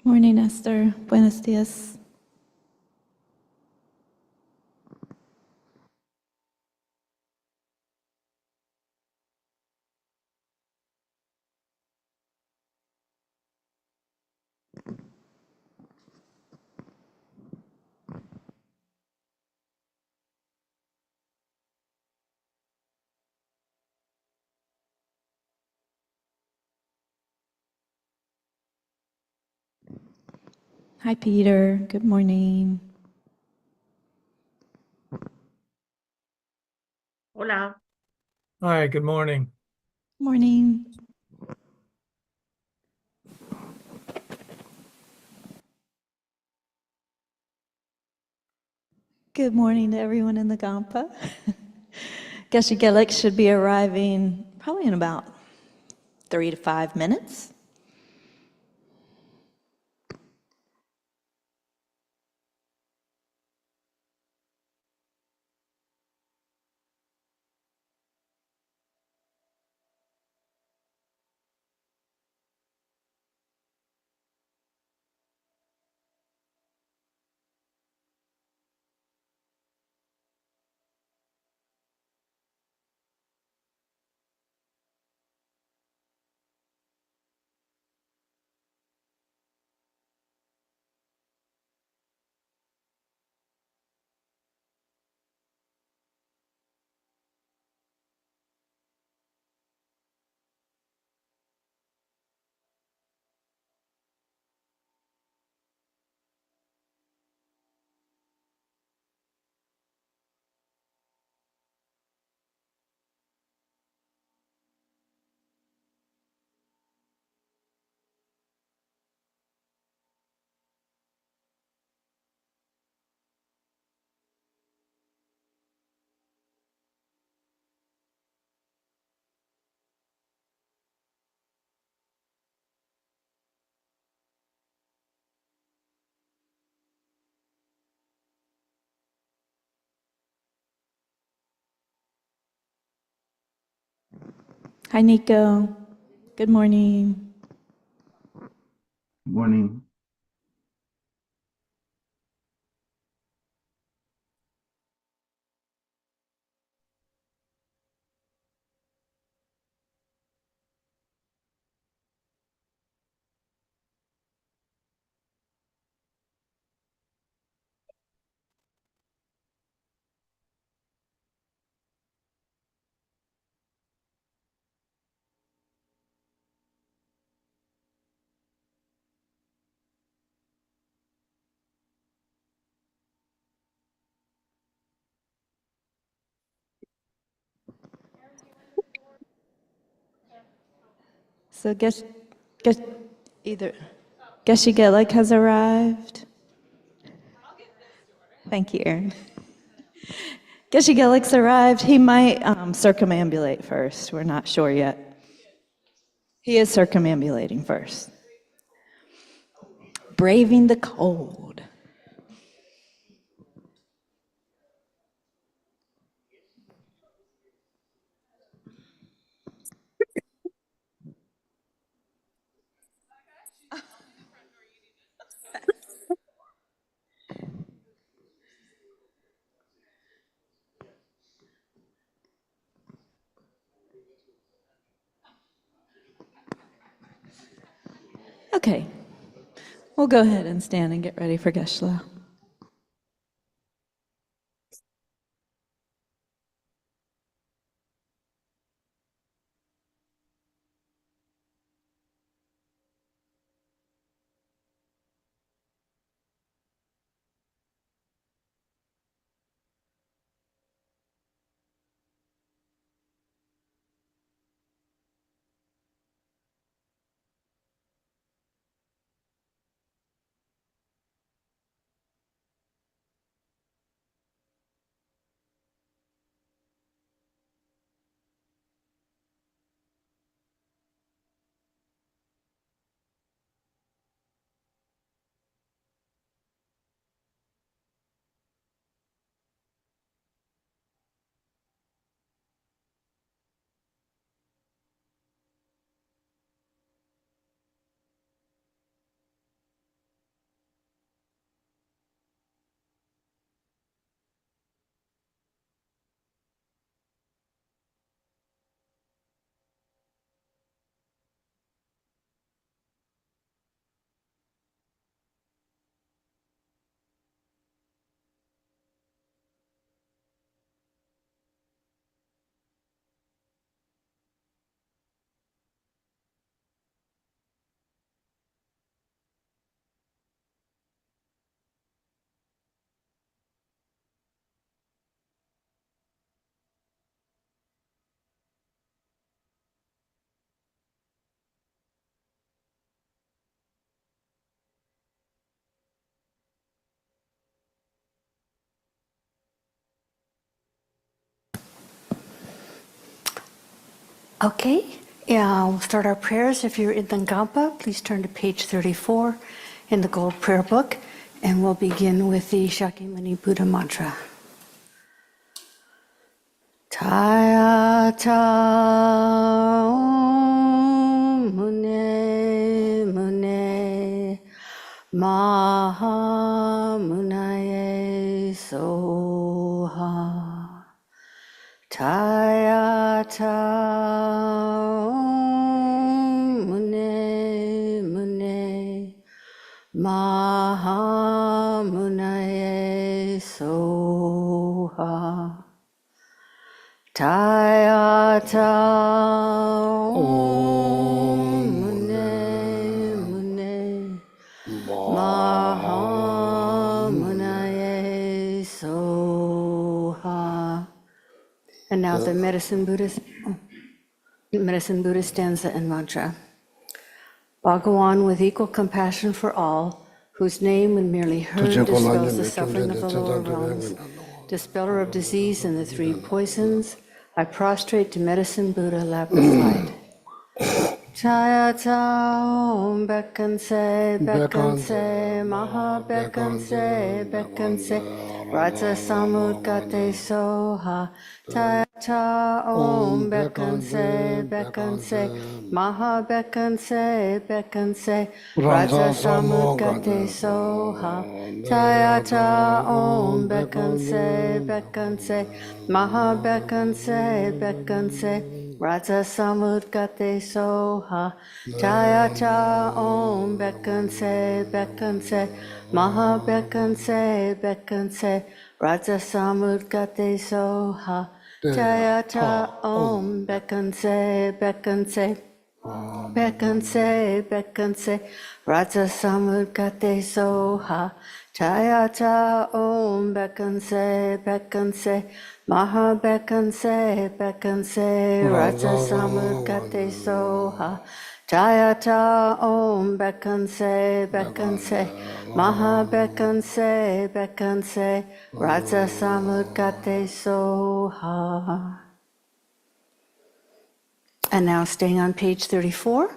Morning, Esther. Buenos dias. Hi, Peter. Good morning. Hola. Hi, good morning. Morning. Good morning to everyone in the Kadampa. Geshe Gelik should be arriving probably in about 3 to 5 minutes. Hi, Nico. Good morning. Good morning. So either Geshe Gelik has arrived. Thank you, Aaron. Geshe Gelik's arrived. He might circumambulate first. We're not sure yet. He is circumambulating first. Braving the cold. Okay, we'll go ahead and stand and get ready for Geshe. Okay, yeah, we'll start our prayers. If you're in Kadampa, please turn to page 34 in the Gold Prayer Book, and we'll begin with the Shakyamuni Buddha Mantra. Tayata mune mune maha munaye soha. Tayata mune mune maha munaye soha. Tayata mune mune maha munaye soha. And now the Medicine Buddha stanza and mantra. Bhagawan, with equal compassion for all, whose name when merely heard dispels the suffering of the lower realms, dispeller of disease and the three poisons, I prostrate to Medicine Buddha lapis light. Chayata Om Bekanse Bekanse Maha Bekanse Bekanse Raja Samudgate Soha. Chayata Om Bekanse Bekanse Maha Bekanse Bekanse Raja Samudgate Soha. Chayata Om Bekanse Bekanse Maha Bekanse Bekanse Raja Samudgate Soha. Jayata Om Bekanse Bekanse Maha Bekanse Bekanse Raja Samudgate Soha. Jayata Om Bekanse Bekanse Bekanse Bekanse Raja Samudgate Soha. Jayata Om Bekanse Bekanse Maha Bekanse Bekanse Raja Samudgate Soha. Jayata Om Bekanse Bekanse Maha Bekanse Bekanse Raja Samudgate Soha. And now staying on page 34,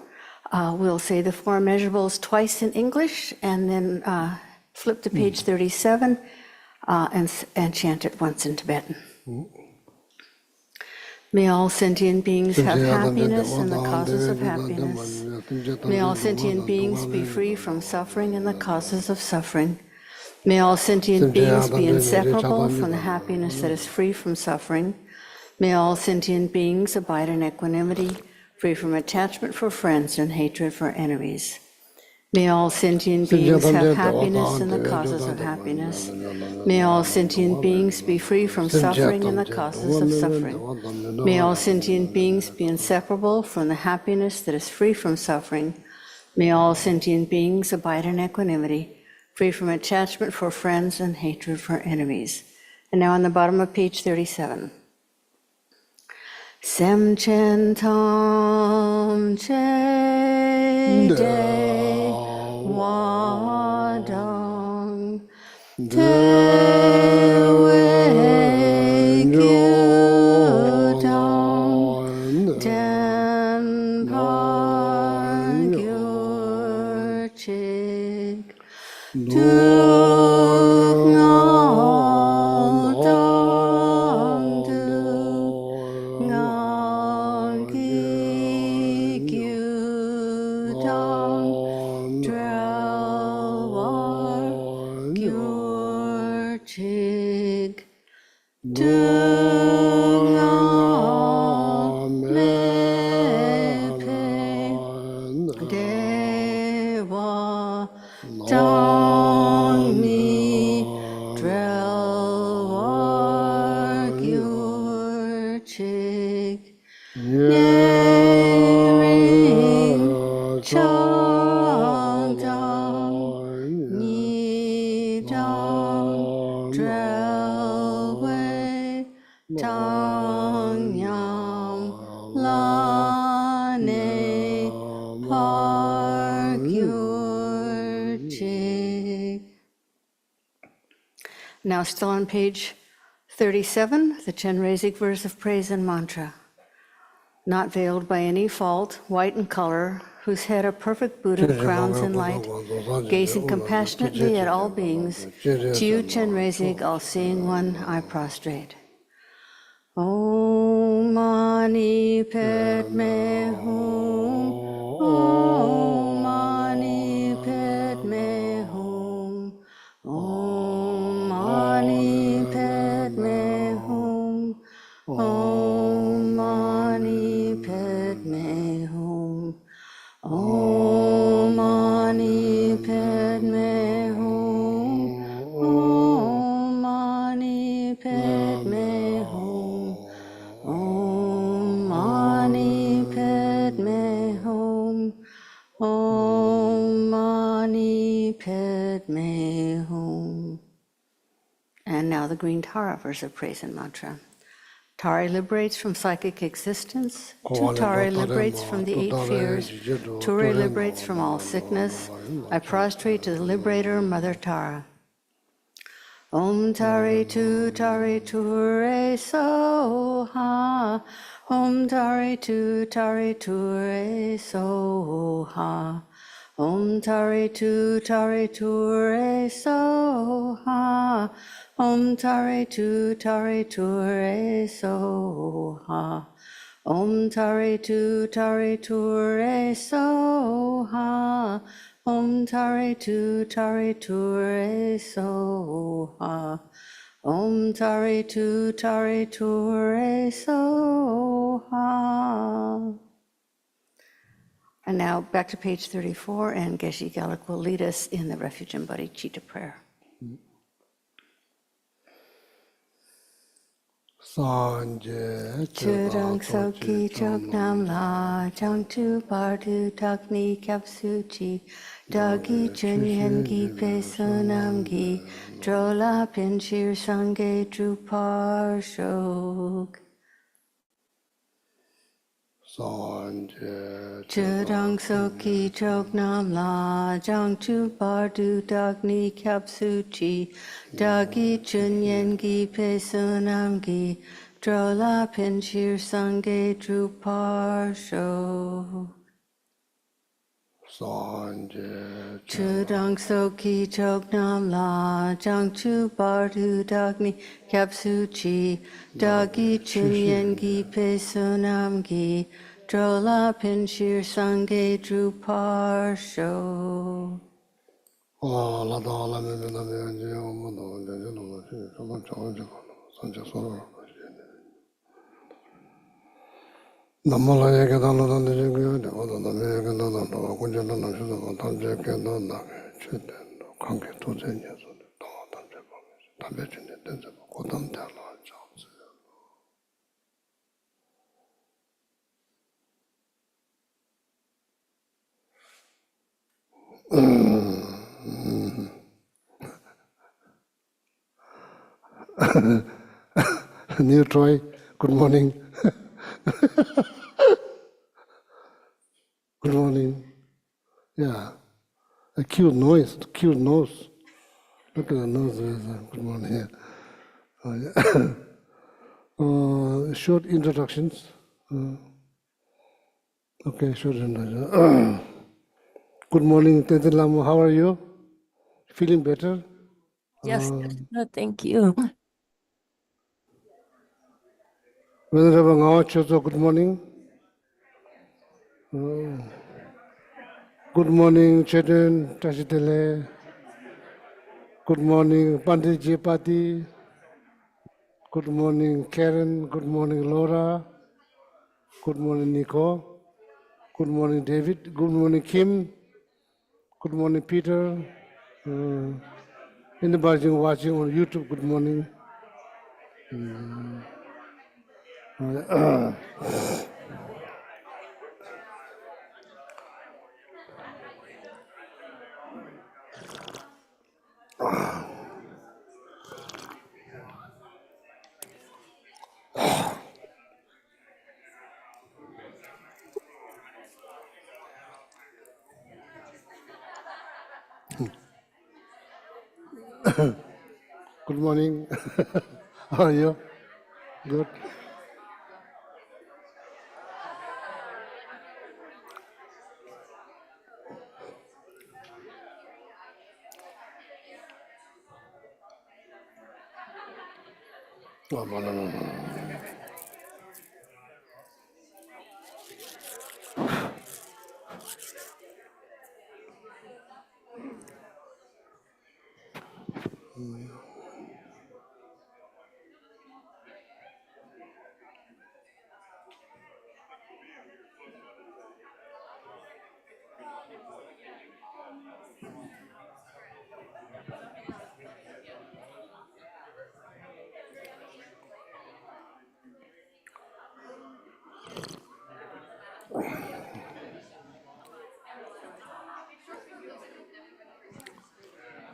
we'll say the four immeasurables twice in English and then flip to page 37 and chant it once in Tibetan. May all sentient beings have happiness and the causes of happiness. May all sentient beings be free from suffering and the causes of suffering. May all sentient beings be inseparable from the happiness that is free from suffering. May all sentient beings abide in equanimity, free from attachment for friends and hatred for enemies. May all sentient beings have happiness and the causes of happiness. May all sentient beings be free from suffering and the causes of suffering. May all sentient beings be inseparable from the happiness that is free from suffering. May all sentient beings abide in equanimity, free from attachment for friends and hatred for enemies. And now on the bottom of page 37. Sem chen tom che de wa dong te wei gyu dong ten par gyur chik du ngao dong du ngao gi gyu dong drel war gyur chik du ngao me pe de wa dong mi drel war gyur chik ye ring chang dong ni dong drel wei tang yam la ne par gyur chik. Now still on page 37, the Chenrezig verse of praise and mantra. not veiled by any fault, white in color, whose head a perfect Buddha crowns in light, gazing compassionately at all beings, to you, Chenrezig, all-seeing one, I prostrate. Om Mani Padme Hum. Om Mani Padme Hum. Om Mani Padme Hum. Om Mani Padme Hum. Om Mani Padme Hum. Om Mani Padme Hum. Om Mani Padme Hum. Om Mani Padme Hum. And now the green Tara verse of praise and mantra. Tara liberates from psychic existence. Tara liberates from the 8 fears. Tara liberates from all sickness. I prostrate to the liberator, Mother Tara. Om Tare Tu Re So Ha. Om Tare Tu Re So Ha. Om Tare Tu Re So Ha. Om Tare Tu Re So Ha. Om Tare Tu Re So Ha. Om Tare Tu Re So Ha. Om Tare Tu Re So Ha. And now back to page 34, and Geshe Geluk will lead us in the Refuge and Bodhicitta prayer. Chudang Soki Chok Nam La Chang Tu Bardu Takni Kyap Suchi Dagi Chun Yen Gi Pe Sunam Gi Drola Pin Shir Sange Drupar Shok. Chudang Soki Chok Nam La Jang Tu Bardu Dagni Kyap Suchi Dagi Chun Yen Gi Pe Sunam Gi Drola Pin Shir Sange Drupar Shok. Chudang Soki Chok Nam La Jang Tu Bardu Dagni Kyap Suchi Dagi Chun Yen Gi Pe Sunam Gi Drola Pin Shir Sange Drupar Shok. New Troy, good morning. Good morning. Yeah, a cute nose, cute nose. Look at the nose. Good morning. Short introductions. Okay, short introduction. Good morning, Tenzin Lama. How are you? Feeling better? Yes, no, thank you. Venerable Ngao Chozo, good morning. Good morning, Chetan Tashitele. Good morning, Pandit Jepati. Good morning, Karen. Good morning, Laura. Good morning, Nico. Good morning, David. Good morning, Kim. Good morning, Peter. Anybody watching on YouTube, good morning. Good morning. How are you? Good.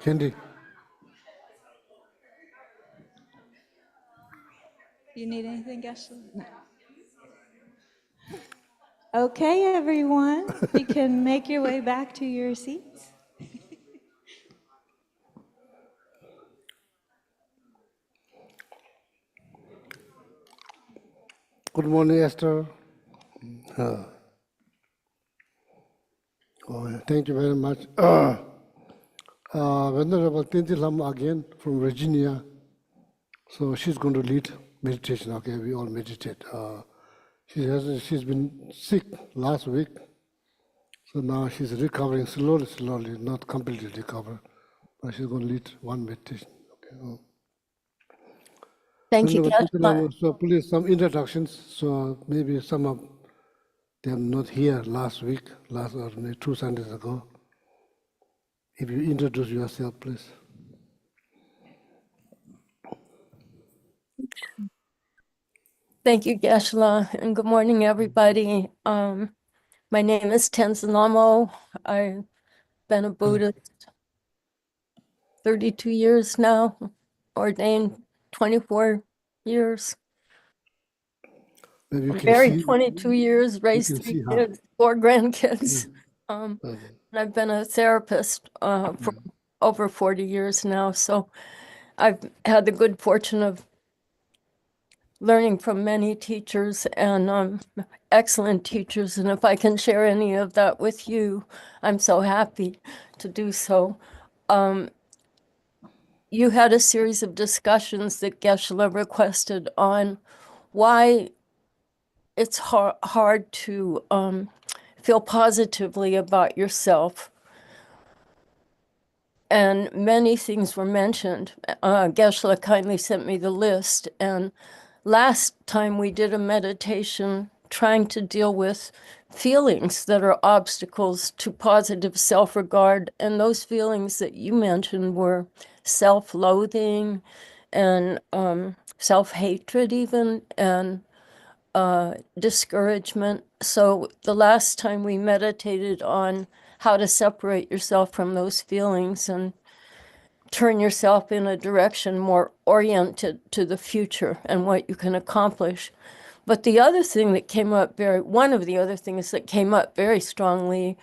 Candy. You need anything, Geshe? No. Okay, everyone, you can make your way back to your seats. Good morning, Esther. Thank you very much. Venerable Tinti Lam again from Virginia. So she's going to lead meditation. Okay, we all meditate. She's been sick last week, so now she's recovering slowly, not completely recover, but she's going to lead one meditation. Okay. Thank you, Venerable Tinti Geshe-la. Lam, so please some introductions. So maybe some of them not here last week, last or maybe 2 Sundays ago. If you introduce yourself, please. Thank you, Geshe-la, and good morning, everybody. My name is Tenzin Lamo. I've been a Buddhist 32 years now, ordained 24 years. Maybe you can Married see. 22 years, You raised can 3 see her. kids, 4 grandkids. And I've been a therapist for over 40 years now. So I've had the good fortune of learning from many teachers and excellent teachers. And if I can share any of that with you, I'm so happy to do so. You had a series of discussions that Geshe-la requested on why it's hard to feel positively about yourself. And many things were mentioned. Geshe-la kindly sent me the list. And last time we did a meditation trying to deal with feelings that are obstacles to positive self-regard. And those feelings that you mentioned were self-loathing and self-hatred even, and discouragement. So the last time we meditated on how to separate yourself from those feelings and turn yourself in a direction more oriented to the future and what you can accomplish. But the other thing that came up one of the other things that came up very strongly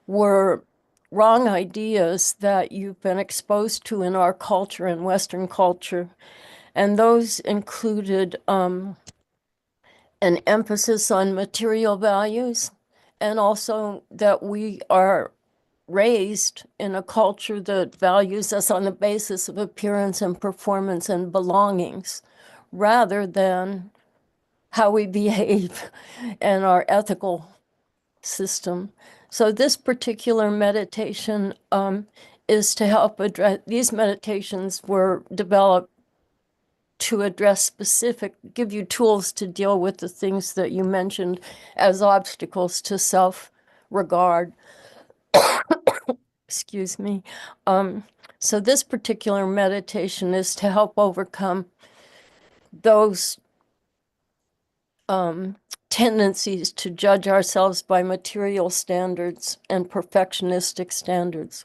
were wrong ideas that you've been exposed to in our culture and Western culture. And those included an emphasis on material values, and also that we are raised in a culture that values us on the basis of appearance and performance and belongings, rather than how we behave and our ethical system. So this particular meditation is to help address, these meditations were developed to address give you tools to deal with the things that you mentioned as obstacles to self-regard. Excuse me. So this particular meditation is to help overcome those tendencies to judge ourselves by material standards and perfectionistic standards.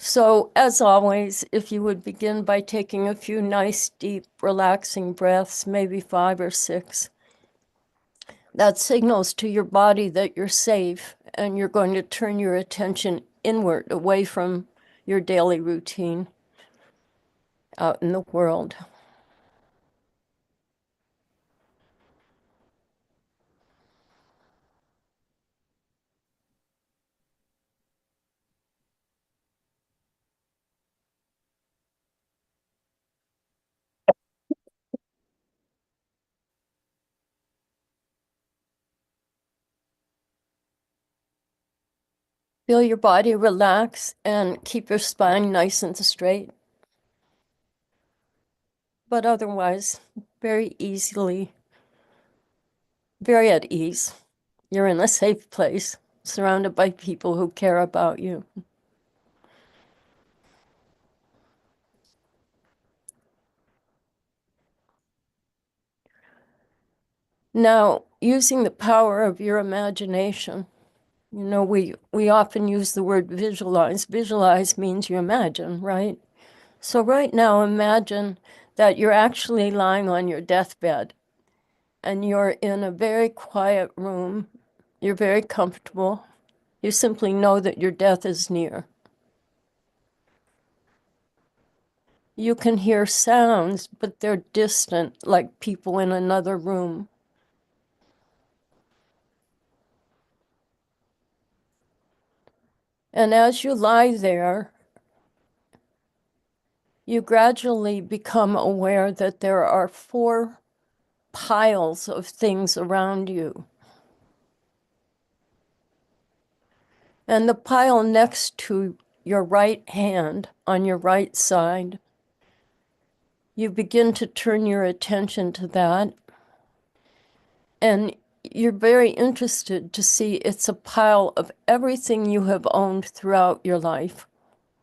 So, as always, if you would begin by taking a few nice, deep, relaxing breaths, maybe 5 or 6, that signals to your body that you're safe and you're going to turn your attention inward, away from your daily routine out in the world. Feel your body relax and keep your spine nice and straight. But otherwise, very easily, very at ease. You're in a safe place, surrounded by people who care about you. Now, using the power of your imagination, we often use the word visualize. Visualize means you imagine, right? So right now, imagine that you're actually lying on your deathbed and you're in a very quiet room. You're very comfortable. You simply know that your death is near. You can hear sounds, but they're distant, like people in another room. And as you lie there, you gradually become aware that there are 4 piles of things around you. And the pile next to your right hand on your right side, you begin to turn your attention to that. And you're very interested to see it's a pile of everything you have owned throughout your life,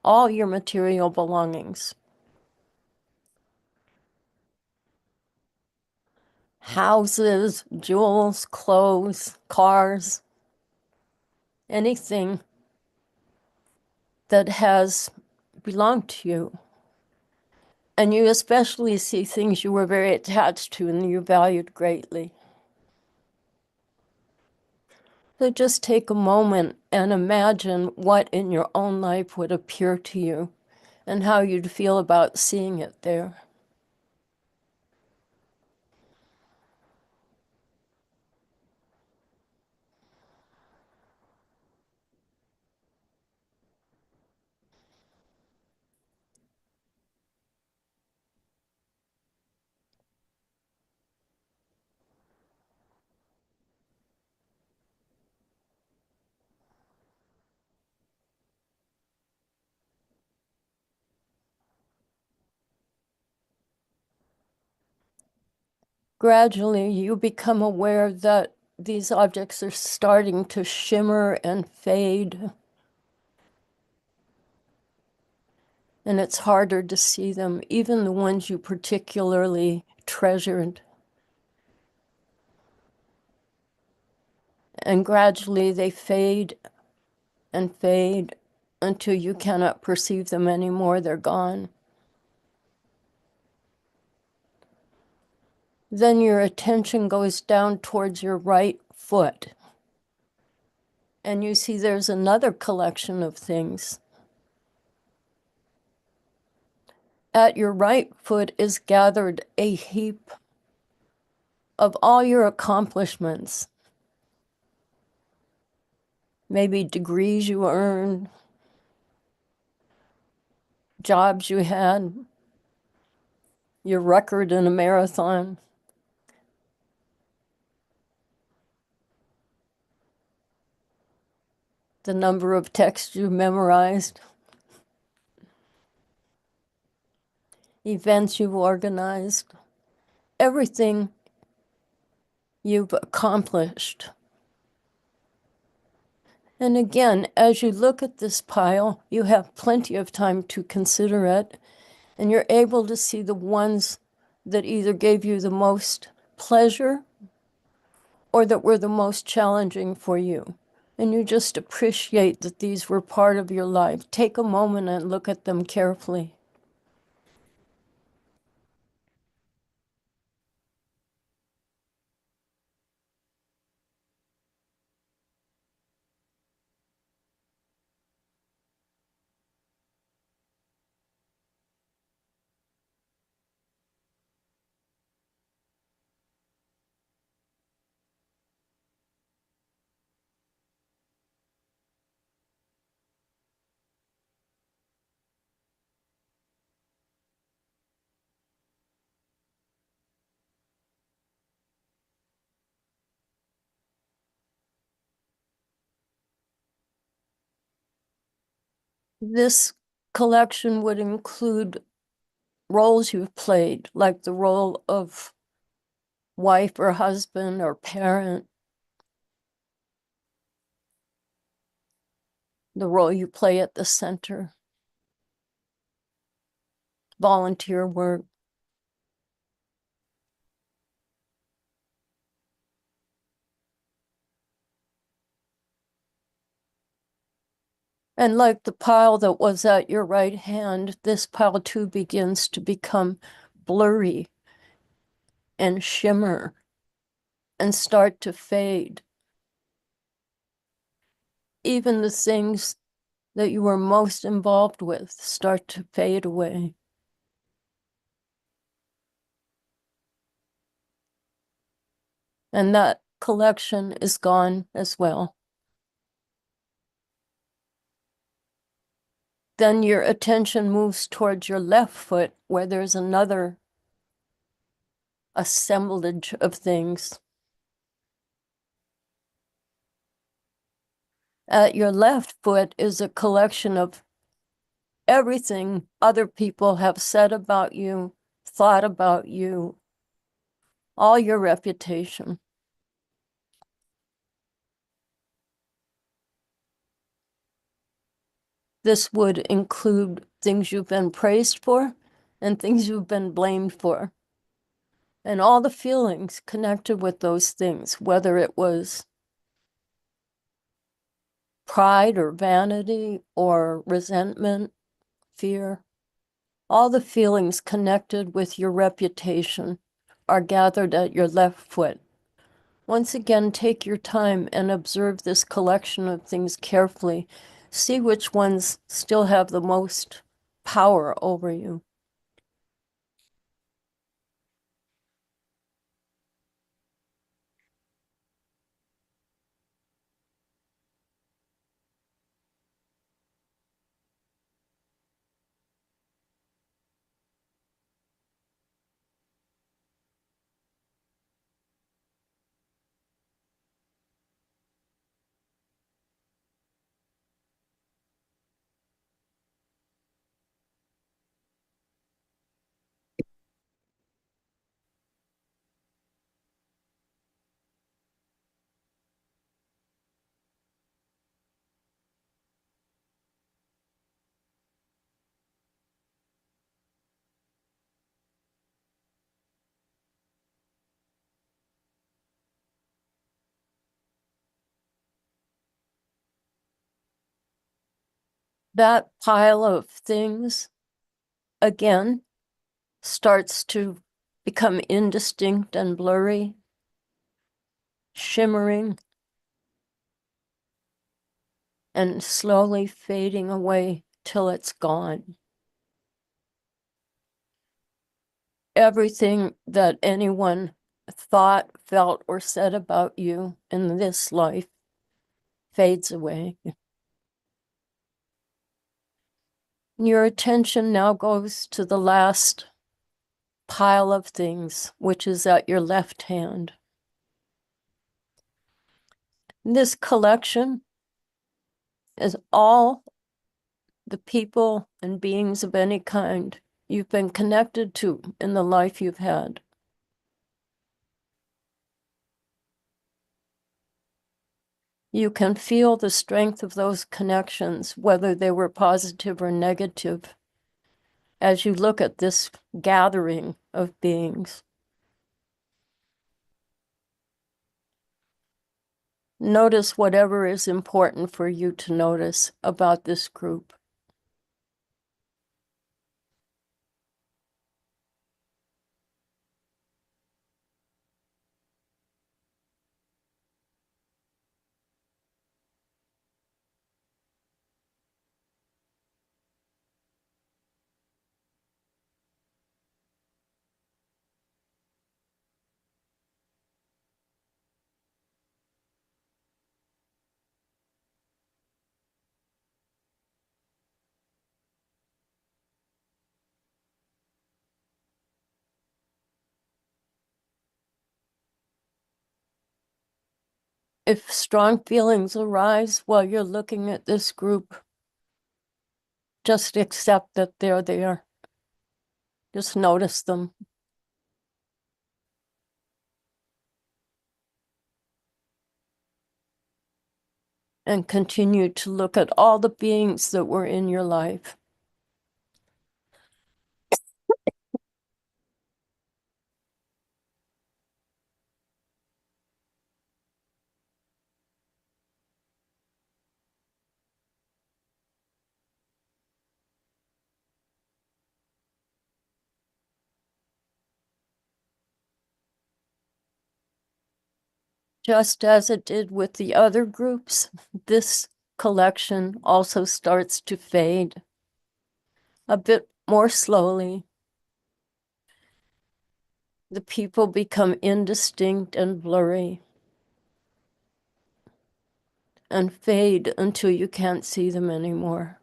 all your material belongings. Houses, jewels, clothes, cars, anything that has belonged to you. And you especially see things you were very attached to and you valued greatly. So just take a moment and imagine what in your own life would appear to you and how you'd feel about seeing it there. Gradually, you become aware that these objects are starting to shimmer and fade, and it's harder to see them, even the ones you particularly treasured. And gradually they fade and fade until you cannot perceive them anymore. They're gone. Then your attention goes down towards your right foot. And you see there's another collection of things. At your right foot is gathered a heap of all your accomplishments. Maybe degrees you earned, jobs you had, your record in a marathon. The number of texts you memorized, events you've organized, everything you've accomplished. And again, as you look at this pile, you have plenty of time to consider it, and you're able to see the ones that either gave you the most pleasure or that were the most challenging for you. And you just appreciate that these were part of your life. Take a moment and look at them carefully. This collection would include roles you've played, like the role of wife or husband or parent, the role you play at the center, volunteer work. And like the pile that was at your right hand, this pile too begins to become blurry and shimmer and start to fade. Even the things that you were most involved with start to fade away. And that collection is gone as well. Then your attention moves towards your left foot, where there's another assemblage of things. At your left foot is a collection of everything other people have said about you, thought about you, all your reputation. This would include things you've been praised for and things you've been blamed for, and all the feelings connected with those things, whether it was pride or vanity or resentment, fear. All the feelings connected with your reputation are gathered at your left foot. Once again, take your time and observe this collection of things carefully. See which ones still have the most power over you. That pile of things, again, starts to become indistinct and blurry, shimmering, and slowly fading away till it's gone. Everything that anyone thought, felt, or said about you in this life fades away. Your attention now goes to the last pile of things, which is at your left hand. This collection is all the people and beings of any kind you've been connected to in the life you've had. You can feel the strength of those connections, whether they were positive or negative, as you look at this gathering of beings. Notice whatever is important for you to notice about this group. If strong feelings arise while you're looking at this group, Just accept that they're there. Just notice them. And continue to look at all the beings that were in your life. Just as it did with the other groups, this collection also starts to fade a bit more slowly. The people become indistinct and blurry and fade until you can't see them anymore.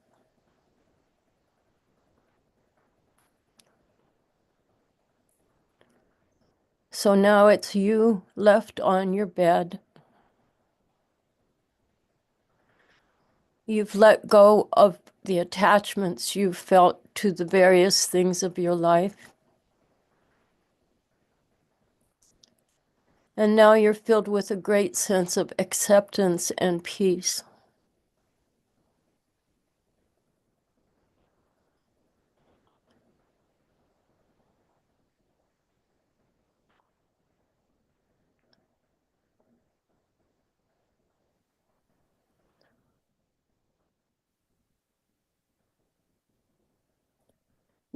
So now it's you left on your bed. You've let go of the attachments you've felt to the various things of your life. And now you're filled with a great sense of acceptance and peace.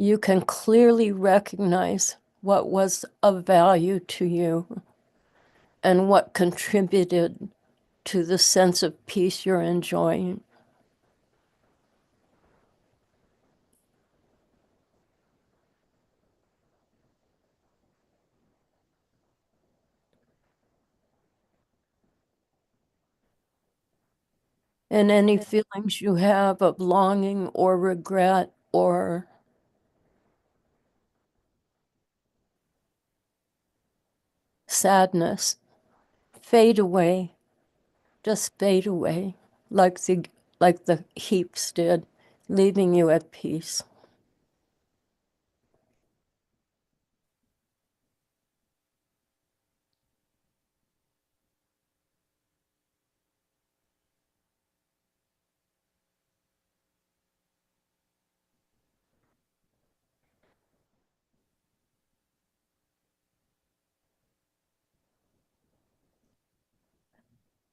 You can clearly recognize what was of value to you and what contributed to the sense of peace you're enjoying. And any feelings you have of longing or regret or sadness fade away, just fade away like the heaps did, leaving you at peace.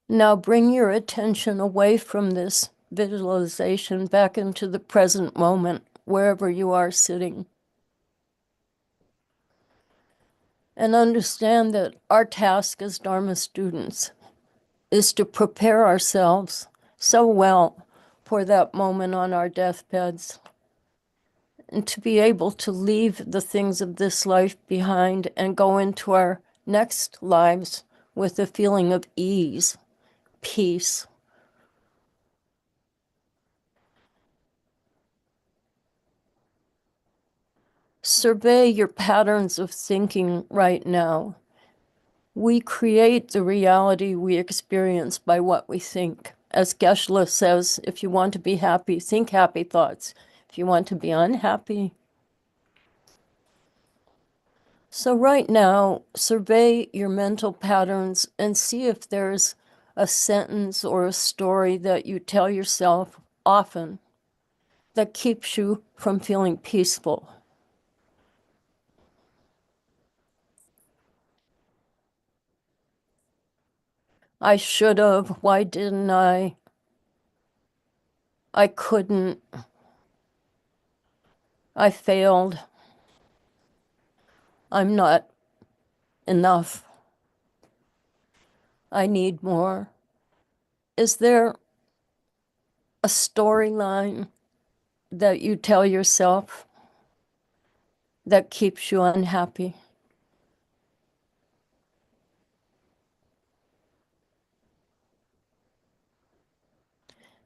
Now bring your attention away from this visualization back into the present moment, wherever you are sitting. And understand that our task as Dharma students is to prepare ourselves so well for that moment on our deathbeds and to be able to leave the things of this life behind and go into our next lives with a feeling of ease, peace. Survey your patterns of thinking right now. We create the reality we experience by what we think. As Geshe-la says, if you want to be happy, think happy thoughts. If you want to be unhappy. So right now, survey your mental patterns and see if there's a sentence or a story that you tell yourself often that keeps you from feeling peaceful. I should have, why didn't I? I couldn't, I failed, I'm not enough, I need more. Is there a storyline that you tell yourself that keeps you unhappy?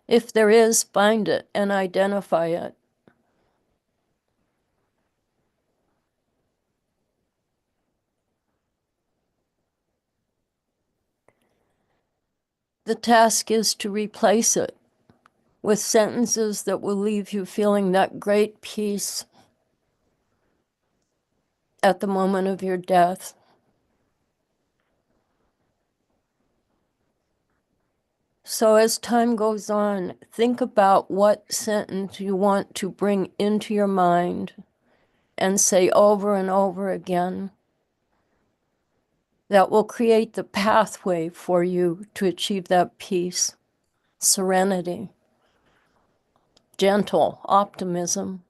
If there is, find it and identify it. The task is to replace it with sentences that will leave you feeling that great peace at the moment of your death. So as time goes on, think about what sentence you want to bring into your mind and say over and over again. That will create the pathway for you to achieve that peace, serenity, gentle optimism.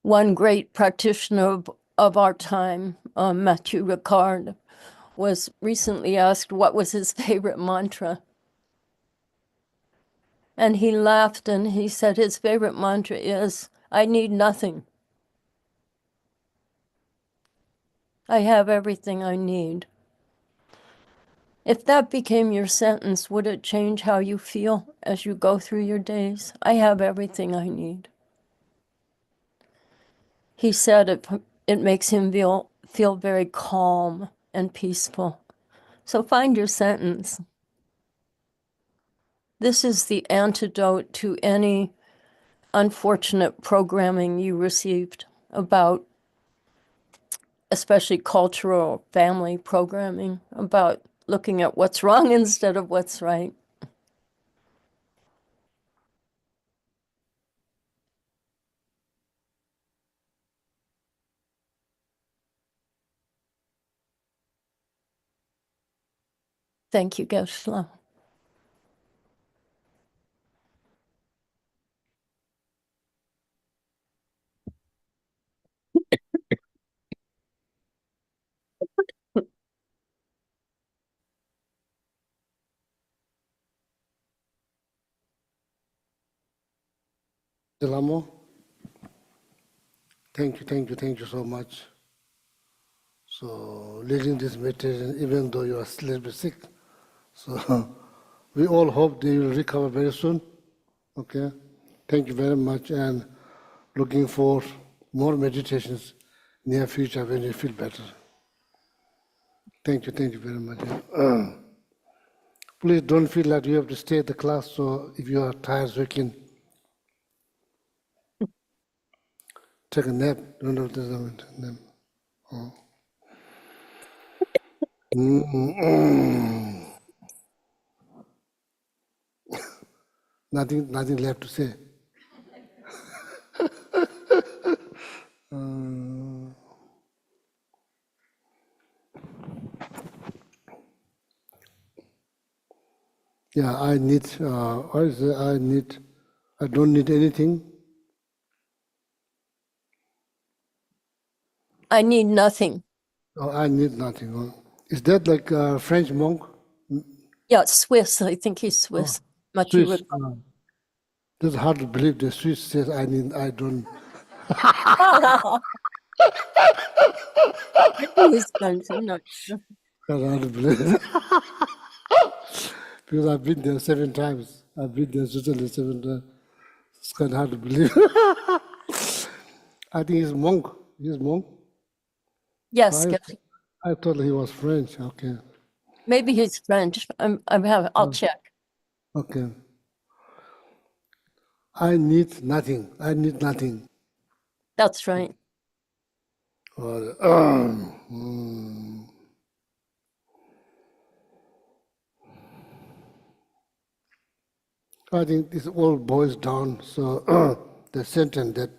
One great practitioner of our time, Mathieu Ricard, was recently asked what was his favorite mantra. And he laughed and he said his favorite mantra is, I need nothing. I have everything I need. If that became your sentence, would it change how you feel as you go through your days? I have everything I need. He said it makes him feel very calm and peaceful. So find your sentence. This is the antidote to any unfortunate programming you received about, especially cultural family programming, about looking at what's wrong instead of what's right. Thank you, Geshe-la. Delamo, thank you so much. So leading this meditation, even though you are a little bit sick, so we all hope that you will recover very soon. Okay, thank you very much, and looking for more meditations near future when you feel better. Thank you very much. Please don't feel that you have to stay at the class. So if you are tired, so you can take a nap. Don't have to nap. Oh. Nothing left to say. Yeah, I need. I don't need anything. I need nothing. Oh, I need nothing. Oh. Is that like a French monk? Yeah, Swiss. I think he's Swiss. Mathieu Swiss. That's hard to believe. The Swiss says, I don't. He's French. I'm not sure. That's hard to believe. Because I've been there 7 times. I've been there Switzerland 7 times. It's kind of hard to believe. I think he's monk. He's monk. Yes, I thought he was French. Okay. maybe he's French. I'll check. Okay. I need nothing. I need nothing. That's right. I think this all boils down. So the sentence that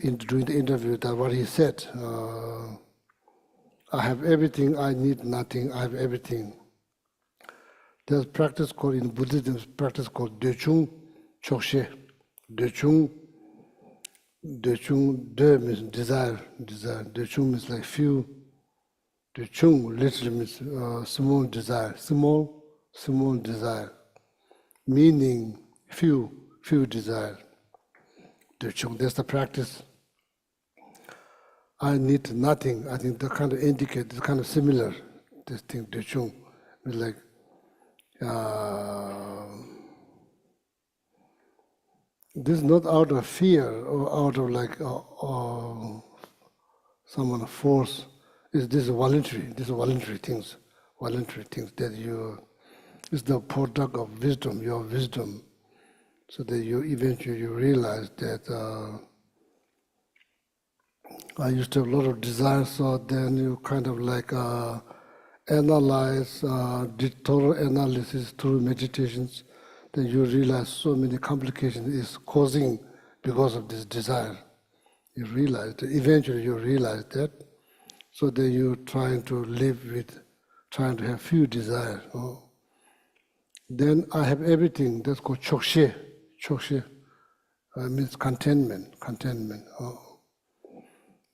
during the interview, that what he said, I have everything, I need nothing, I have everything. There's practice called, in Buddhism, practice called Dechung Chokshe. Dechung, De means desire. Dechung means like few. Dechung literally means small desire. Small desire. Meaning few desire. Dechung, that's the practice. I need nothing. I think that kind of indicate, it's kind of similar, this thing, Dechung. It's like, this is not out of fear or out of like someone force. This is voluntary. These are voluntary things that you is the product of wisdom, your wisdom, so that you eventually you realize that I used to have a lot of desires, so then you kind of like analyze, did total analysis through meditations, then you realize so many complications is causing because of this desire. You realize that eventually you realize that, so then you're trying to live with, trying to have few desires. Then I have everything, that's called chokshe. Chokshe means contentment, contentment.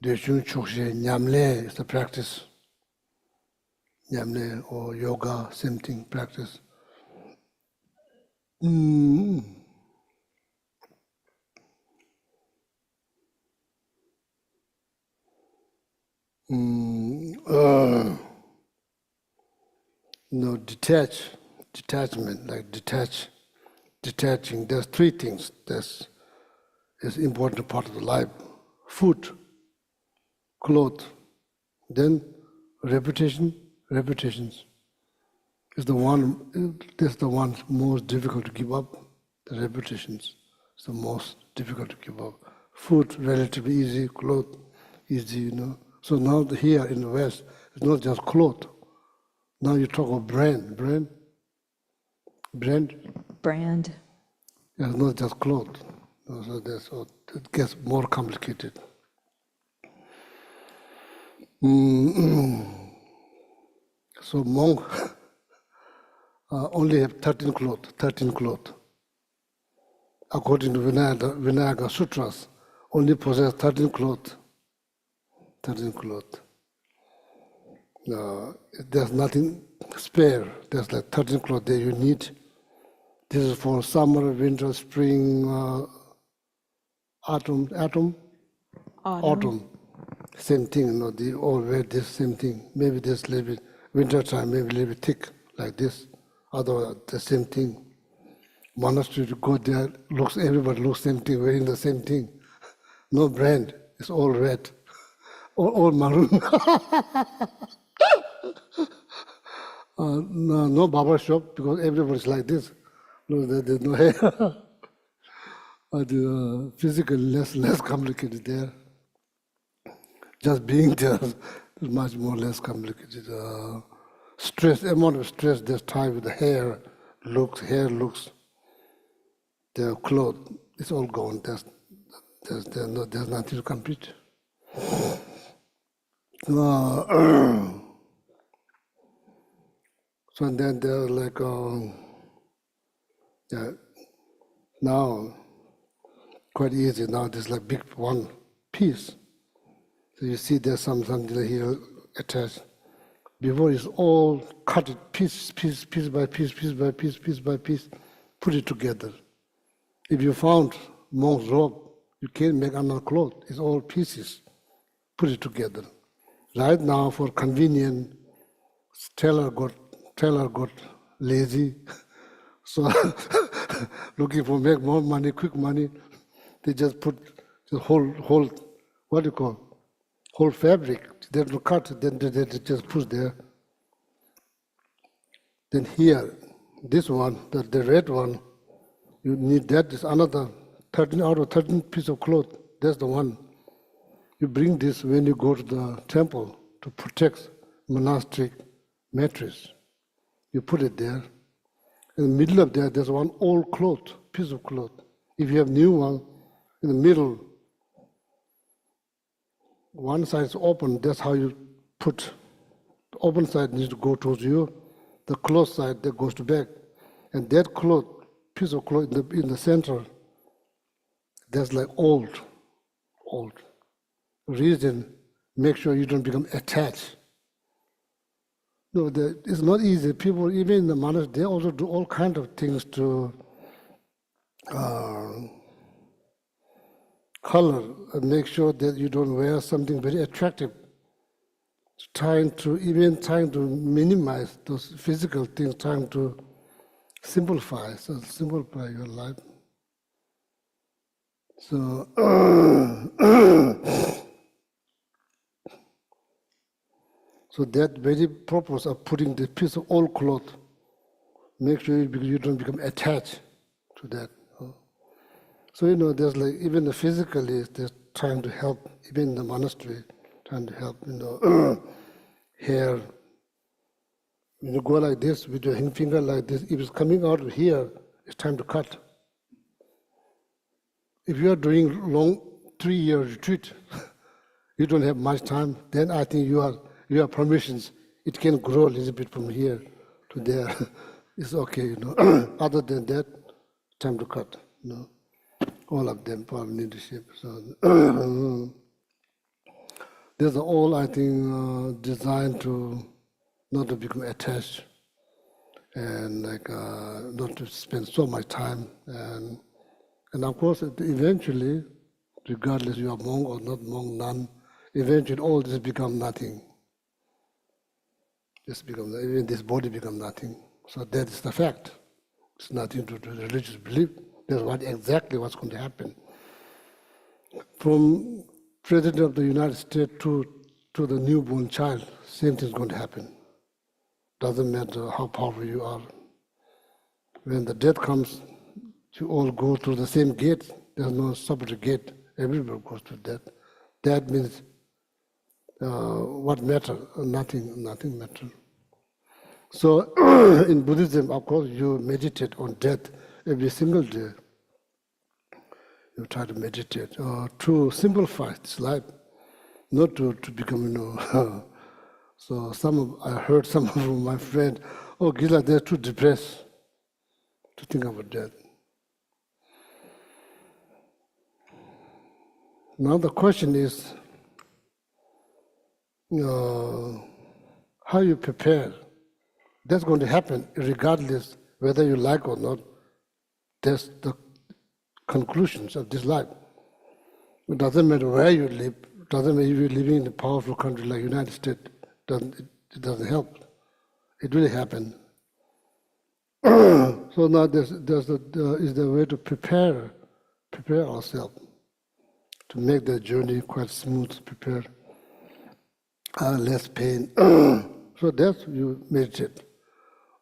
Dechun chokshe, nyamle is the practice. Nyamle or yoga, same thing, practice. No, detachment, like detaching. There's three things that's is important part of the life: food, clothes, then reputations. Is the one. That's the one most difficult to give up. The reputations is the most difficult to give up. Food relatively easy, clothes easy, you know. So now here in the West, it's not just clothes. Now you talk of brand. Brand. It's not just clothes. So it gets more complicated. So monk only have 13 clothes. According to Vinayaka Sutras, only possess 13 clothes. 13 clothes. There's nothing spare. There's like 13 clothes that you need. This is for summer, winter, spring, autumn. Same thing, you know, they all wear this same thing. Maybe this little bit, winter time, maybe a little bit thick, like this. Otherwise, the same thing. Monastery to go there, everybody looks same thing, wearing the same thing. No brand, it's all red, all maroon. No barber shop, because everybody's like this. No, there's no hair. Physically less complicated there. Just being there is much more less complicated. Amount of stress that's tied with the hair looks, the clothes, it's all gone. There's nothing to compete. So then they're like, now quite easy. Now there's like big one piece. So you see there's something here attached. Before it's all cut it piece by piece, put it together. If you found monk's robe, you can't make another cloth. It's all pieces. Put it together. Right now, for convenience, tailor got lazy, so looking for make more money, quick money. They just put the whole what do you call whole fabric. They don't cut. Then they just put there. Then here, this one, the red one, you need that. Is another 13 out of 13 piece of cloth. That's the one. You bring this when you go to the temple to protect monastic mattress. You put it there. In the middle of there, there's one old cloth, piece of cloth. If you have new one, in the middle, one side is open. That's how you put. The open side needs to go towards you. The closed side that goes to back, and that cloth, piece of cloth in the center, that's like old. Reason, make sure you don't become attached. No, it's not easy. People, even in the monastery, they also do all kinds of things to color and make sure that you don't wear something very attractive. Trying to minimize those physical things, trying to simplify your life. So so that very purpose of putting this piece of old cloth Make sure you don't become attached to that. So, there's like, even physically, they're trying to help, even in the monastery, trying to help, hair. Go like this with your finger like this. If it's coming out of here, it's time to cut. If you are doing long 3-year retreat, you don't have much time, then I think you have permissions. It can grow a little bit from here to there. It's okay, Other than that, time to cut, All of them for leadership. So these are all, I think, designed to not to become attached and not to spend so much time. And of course, eventually, regardless you are monk or not monk, nun, eventually all this become nothing. Even this body become nothing. So that is the fact. It's nothing to do with religious belief. That's exactly what's going to happen. From President of the United States to the newborn child, same thing is going to happen. Doesn't matter how powerful you are. When the death comes, you all go through the same gate. There's no separate gate. Everybody goes to death. That means what matter? Nothing matters. So in Buddhism, of course, you meditate on death every single day. You try to meditate to simplify this life, not to become, So I heard some of my friends, Gila, they're too depressed to think about death. Now the question is, how you prepare. That's going to happen regardless whether you like or not. That's the conclusions of this life. It doesn't matter where you live. It doesn't matter if you're living in a powerful country like United States. It doesn't help. It really happened. So now is the way to prepare ourselves to make the journey quite smooth, prepare less pain. So that's you meditate.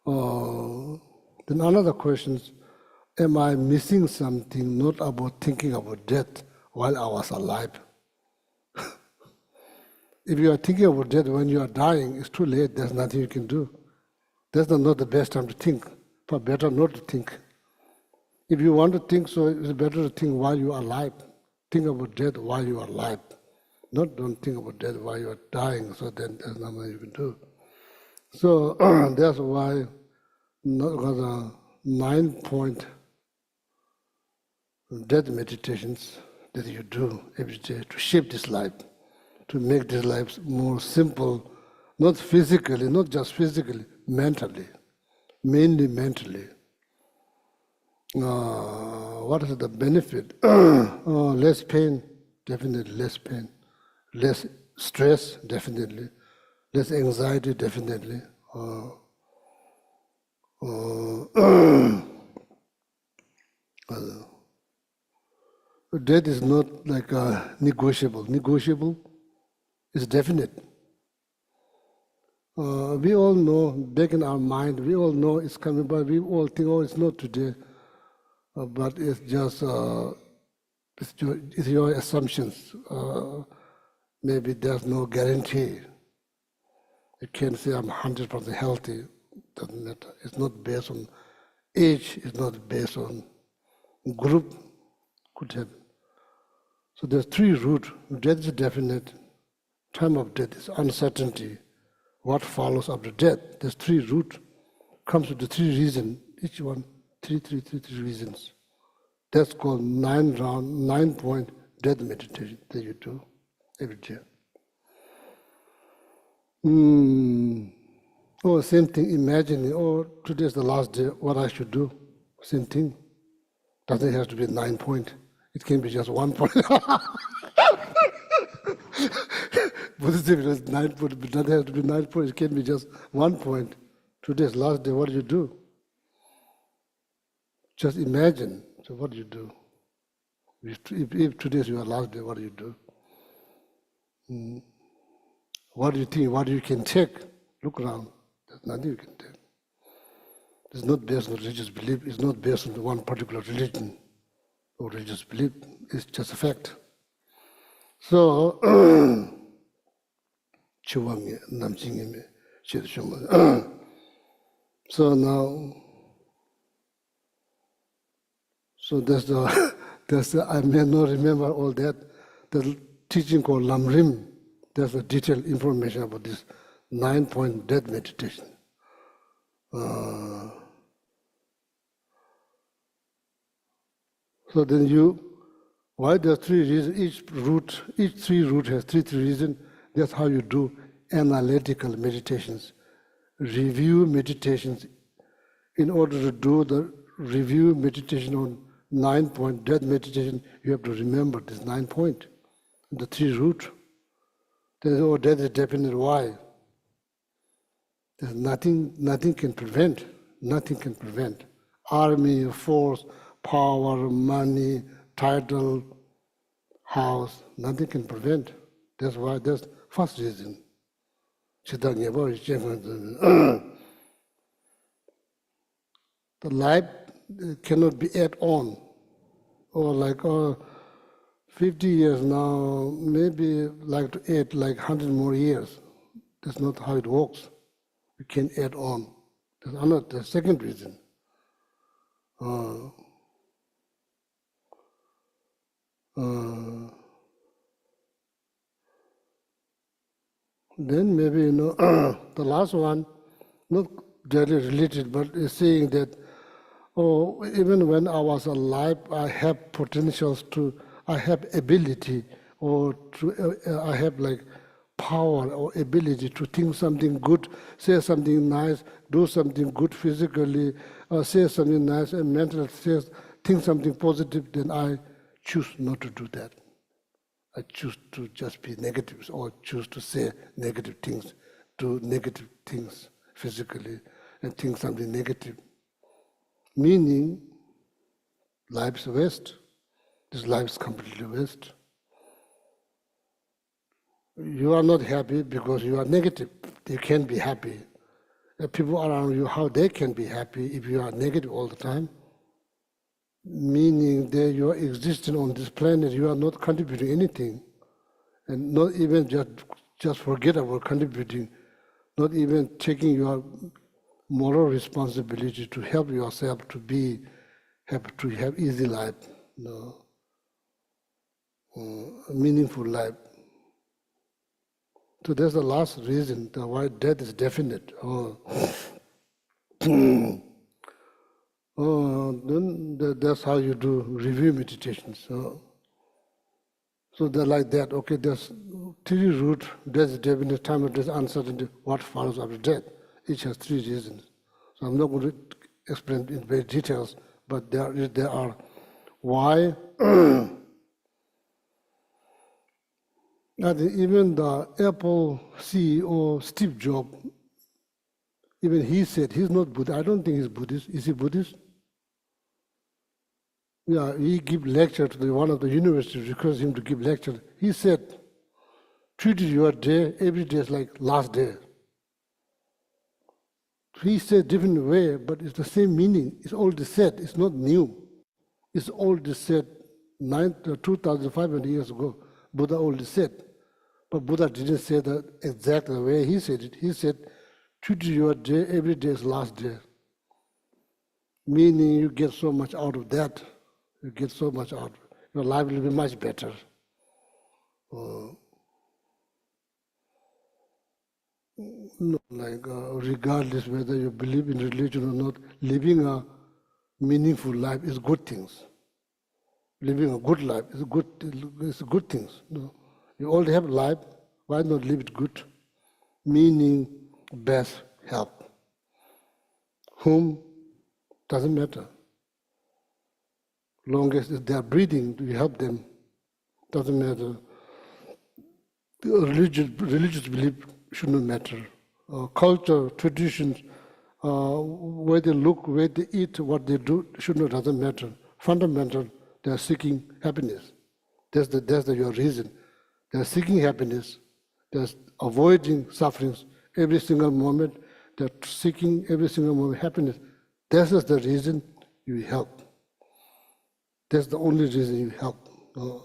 Then another question is, am I missing something not about thinking about death while I was alive? If you are thinking about death when you are dying, it's too late, there's nothing you can do. That's not the best time to think, but better not to think. If you want to think, so it's better to think while you are alive. Think about death while you are alive. Don't think about death while you are dying, so then there's nothing you can do. So that's why the 9-point death meditations that you do every day to shape this life, to make this life more simple, not physically, not just physically, mentally, mainly mentally. What is the benefit? Less pain, definitely less pain. Less stress, definitely. Less anxiety, definitely. Death is not like negotiable. Negotiable is definite. We all know, back in our mind, we all know it's coming, but we all think, it's not today. But it's just, it's your assumptions. Maybe there's no guarantee. You can't say I'm 100% healthy. Doesn't matter. It's not based on age. It's not based on group. Could have. So there's 3 routes. Death is definite. Time of death is uncertainty. What follows after death? There's 3 routes. Comes with the 3 reasons. Each one, three reasons. That's called 9-point death meditation that you do every day. Same thing, imagining, today's the last day, what I should do. Same thing. Doesn't have to be 9 point. It can be just 1 point. Buddhism is 9 point, but it doesn't have to be 9 points. It can be just 1 point. Today's last day, what do you do? Just imagine. So what do you do? If today's your last day, what do you do? What do you think? What you can take? Look around. There's nothing you can take. It's not based on religious belief. It's not based on one particular religion or religious belief. It's just a fact. So, so now, so that's the I may not remember all that. The teaching called Lamrim, there's a detailed information about this 9-point death meditation. So then why there are 3 reasons, each 3 root has 3 reasons. That's how you do analytical meditations, review meditations. In order to do the review meditation on 9-point death meditation, you have to remember this 9 point, the 3 root. There's death is definite. Why? There's nothing can prevent. Nothing can prevent. Army, force, power, money, title, house, nothing can prevent. That's why that's the first reason. The life cannot be add on, or like 50 years now, maybe like to add like 100 more years. That's not how it works. You can add on. That's another, the second reason. Then maybe, the last one, not directly related, but is saying that, even when I was alive, I have potentials I have ability, or I have like power or ability to think something good, say something nice, do something good physically, say something nice and mentally, think something positive, then I choose not to do that. I choose to just be negative, or choose to say negative things, do negative things physically, and think something negative. Meaning, life's waste. This life is completely waste. You are not happy because you are negative. You can't be happy. The people around you, how they can be happy if you are negative all the time? Meaning that you are existing on this planet, you are not contributing anything, and not even just forget about contributing, not even taking your moral responsibility to help yourself to have easy life, a meaningful life. So that's the last reason why death is definite. Then that's how you do review meditations. So they're like that. Okay, there's 3 root. There's definite, time of death, uncertainty. What follows after death? Each has 3 reasons. So I'm not going to explain in very details, but there are why. And even the Apple CEO Steve Jobs, even he said he's not Buddhist. I don't think he's Buddhist. Is he Buddhist? Yeah, he gave lecture to one of the universities, requested him to give lecture. He said, treat your day, every day is like last day. He said different way, but it's the same meaning. It's all said. It's not new. It's all said 2,500 years ago. Buddha already said. But Buddha didn't say that exactly the way he said it. He said, treat your day, every day is last day. Meaning you get so much out of that. You get so much out. Your life will be much better. Regardless whether you believe in religion or not, living a meaningful life is good things. Living a good life is good things. You already have life, why not live it good? Meaning, best help. Whom? Doesn't matter. Long as they are breathing, you help them. Doesn't matter. Religious belief should not matter. Culture, traditions, where they look, where they eat, what they do, doesn't matter. Fundamental, they are seeking happiness. That's your reason. They are seeking happiness. They are avoiding sufferings every single moment. They are seeking every single moment happiness. That is the reason you help. That's the only reason you help.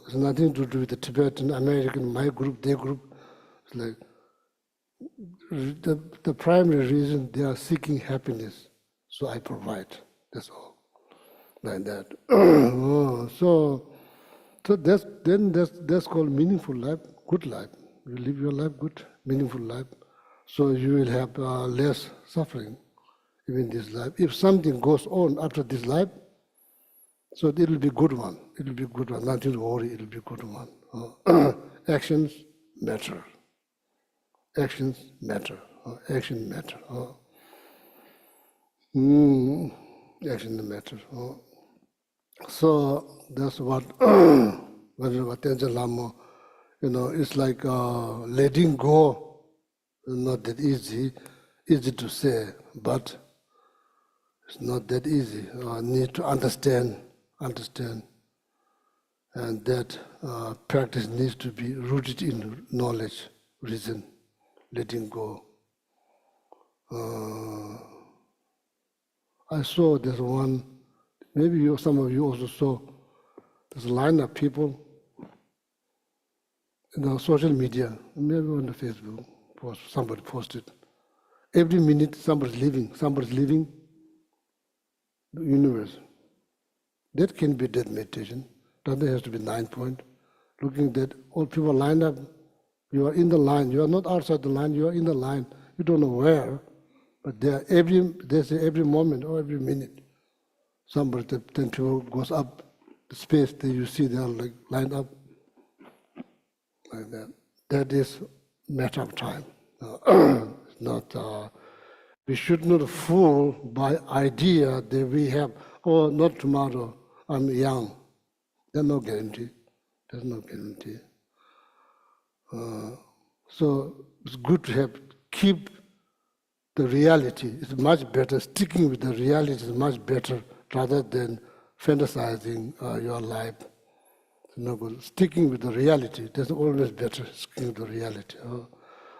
It's nothing to do with the Tibetan, American, my group, their group. It's like the primary reason they are seeking happiness, so I provide. That's all, like that. So that's called meaningful life, good life. You live your life good, meaningful life. So you will have less suffering even this life. If something goes on after this life, so it will be good one. It will be good one. Nothing to worry. It will be good one. Actions matter. Actions matter. Action matter. Action matter. So that's what Tenja Lama, it's like letting go. Not that easy. Easy to say, but it's not that easy. Need to understand, and that practice needs to be rooted in knowledge, reason, letting go. I saw this one, maybe some of you also saw, there's a line of people in social media, maybe on the Facebook, somebody posted. Every minute somebody's leaving the universe. That can be dead meditation. Doesn't have to be 9 point. Looking that all people lined up, you are in the line. You are not outside the line, you are in the line. You don't know where, but they say every moment or every minute, somebody, 10 people goes up the space that you see they are like lined up like that. That is matter of time. It's not. We should not fool by idea that we have. Oh, not tomorrow. I'm young. There's no guarantee. There's no guarantee. So it's good to keep the reality. It's much better. Sticking with the reality is much better rather than fantasizing your life. It's no good. Sticking with the reality, that's always better. Sticking with the reality.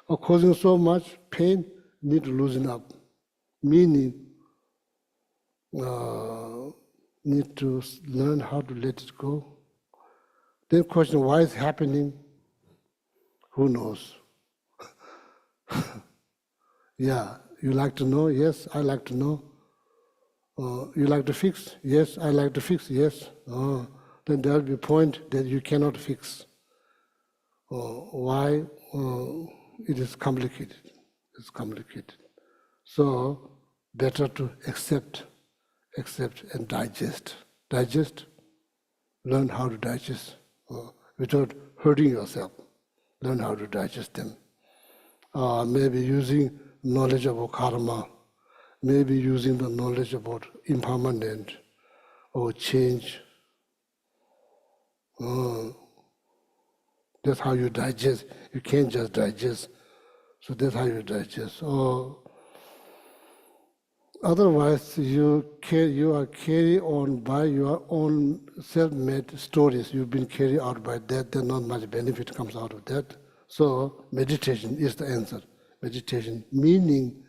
Or causing so much pain, need to loosen up. Meaning, need to learn how to let it go. Then question, why it's happening? Who knows? Yeah, you like to know? Yes, I like to know. You like to fix? Yes, I like to fix. Yes. Then there will be a point that you cannot fix. Why? It is complicated. It's complicated. So better to accept and digest. Digest, learn how to digest without hurting yourself. Learn how to digest them. Maybe using knowledge about karma, maybe using the knowledge about impermanent or change. That's how you digest. You can't just digest. So that's how you digest. Otherwise, you are carried on by your own self-made stories. You've been carried out by that. Then not much benefit comes out of that. So meditation is the answer. Meditation, meaning,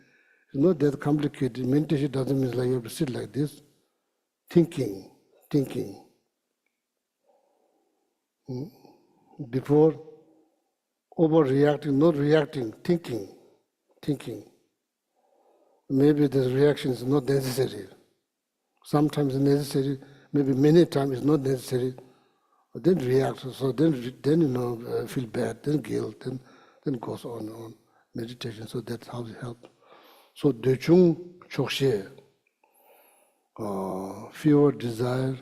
it's not that complicated. Meditation doesn't mean like you have to sit like this. Thinking. Before overreacting, not reacting, thinking. Maybe this reaction is not necessary. Sometimes it's necessary, maybe many times it's not necessary. But then react, so then feel bad, then guilt, then goes on meditation. So that's how it helps. So Dechung Chokshe, fewer desire,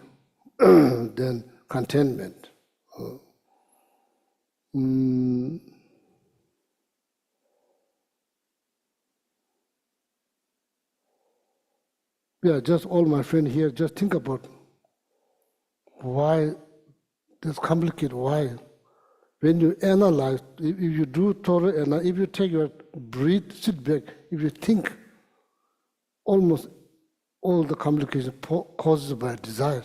then contentment. Yeah, just all my friends here, just think about why this complicated, why. When you analyze, if you do thorough analysis, if you take your breathe, sit back, if you think, almost all the complications caused by desire.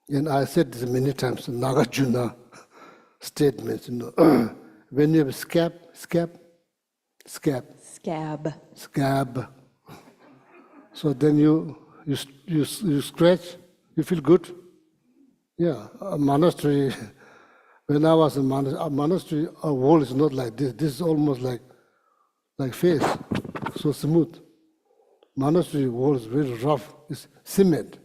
And I said this many times, Nagarjuna statements, when you have scab, Scab. Scab. Scab. So then you scratch, you feel good. Yeah, a monastery. When I was in a monastery, a wall is not like this. This is almost like face, so smooth. Monastery wall is very rough. It's cement.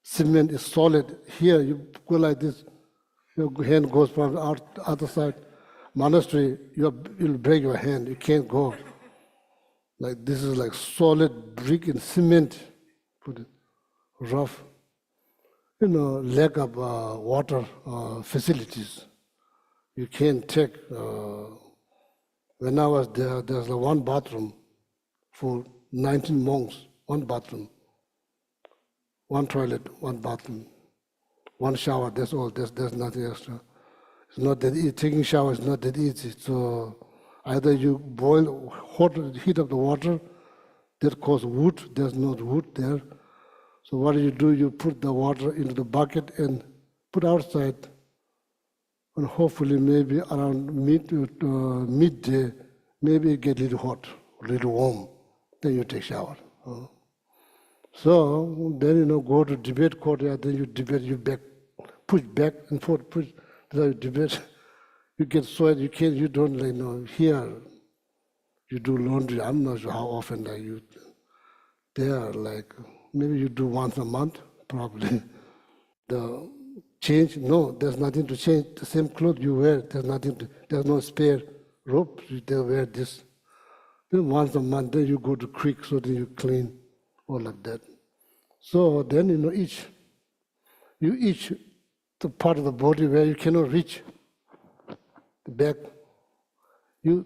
Cement is solid. Here you go like this, your hand goes from the other side. Monastery, you'll break your hand. You can't go. Like this is like solid brick and cement. Put it rough. Lack of water facilities. You can't take. When I was there's one bathroom for 19 monks. One bathroom, one toilet, one bathroom, one shower. That's all. There's nothing extra. It's not that easy. Taking shower is not that easy. So either you boil heat up the water, that causes wood. There's no wood there. So what do? You put the water into the bucket and put outside, and hopefully maybe around midday, maybe it get a little hot, a little warm. Then you take shower. So then go to debate court. Yeah, then you debate. You push back and forth. Push. Then you debate. You get sweat. You can't. You don't here. You do laundry. I'm not sure how often you. There maybe you do once a month, probably. The change, no, there's nothing to change. The same clothes you wear, there's no spare rope, they wear this. Then once a month, then you go to creek, so then you clean, all like that. So then, you each the part of the body where you cannot reach, the back. You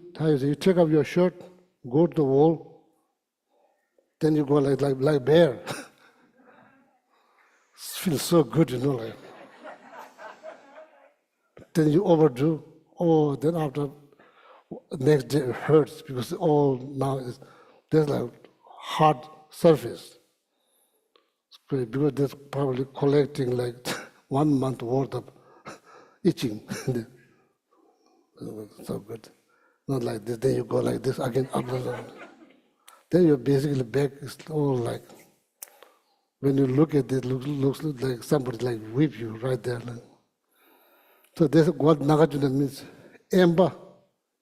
take off your shirt, go to the wall, then you go like bear. Feels so good, Then you overdo. Oh, then after next day it hurts because all now there's hard surface. It's great because that's probably collecting 1 month worth of itching. So good. Not like this. Then you go like this again. Up and down. Then your basically back is all when you look at it, looks like somebody whip you right there. So that's what Nagarjuna means. Ember,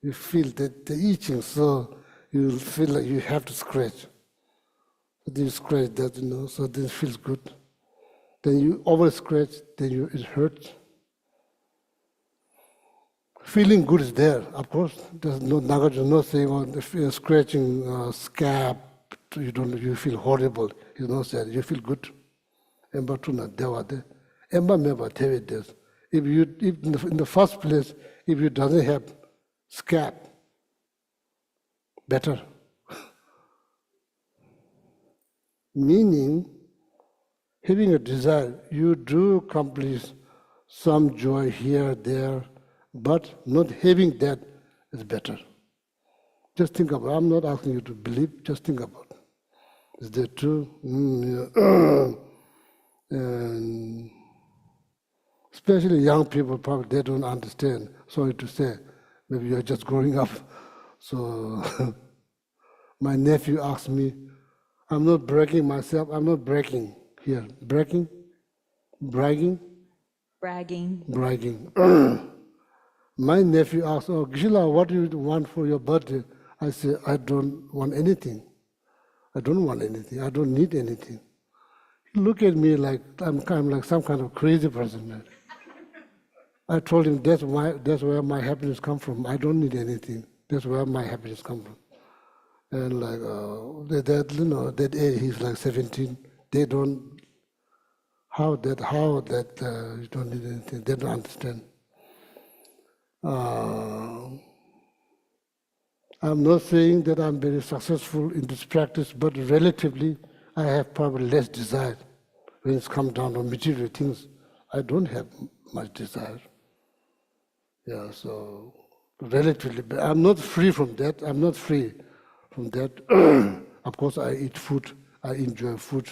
you feel that the itching, so you feel like you have to scratch. Then you scratch that, so then it feels good. Then you over scratch, then it hurts. Feeling good is there, of course. There's no Nagarjuna, no saying if you're scratching scab, you feel horrible. He's not saying you feel good. Ember tuna devade. Ember meba tevi des. If in the first place, if you doesn't have scab, better. Meaning, having a desire, you do accomplish some joy here, there, but not having that is better. Just think about it. I'm not asking you to believe, just think about it. Is that true? And especially young people, probably they don't understand. Sorry to say, maybe you're just growing up. So my nephew asked me, I'm not bragging myself, I'm not bragging here. Bragging? Bragging? Bragging. My nephew asked, oh, Gishila, what do you want for your birthday? I said, I don't want anything. I don't want anything. I don't need anything. He looked at me like I'm kind of like some kind of crazy person. Man. I told him that's where my happiness comes from. I don't need anything. That's where my happiness comes from. And that age, he's 17. They don't how that you don't need anything. They don't understand. I'm not saying that I'm very successful in this practice, but relatively, I have probably less desire. When it's come down to material things, I don't have much desire. Yeah, so relatively, but I'm not free from that. I'm not free from that. Of course, I eat food. I enjoy food.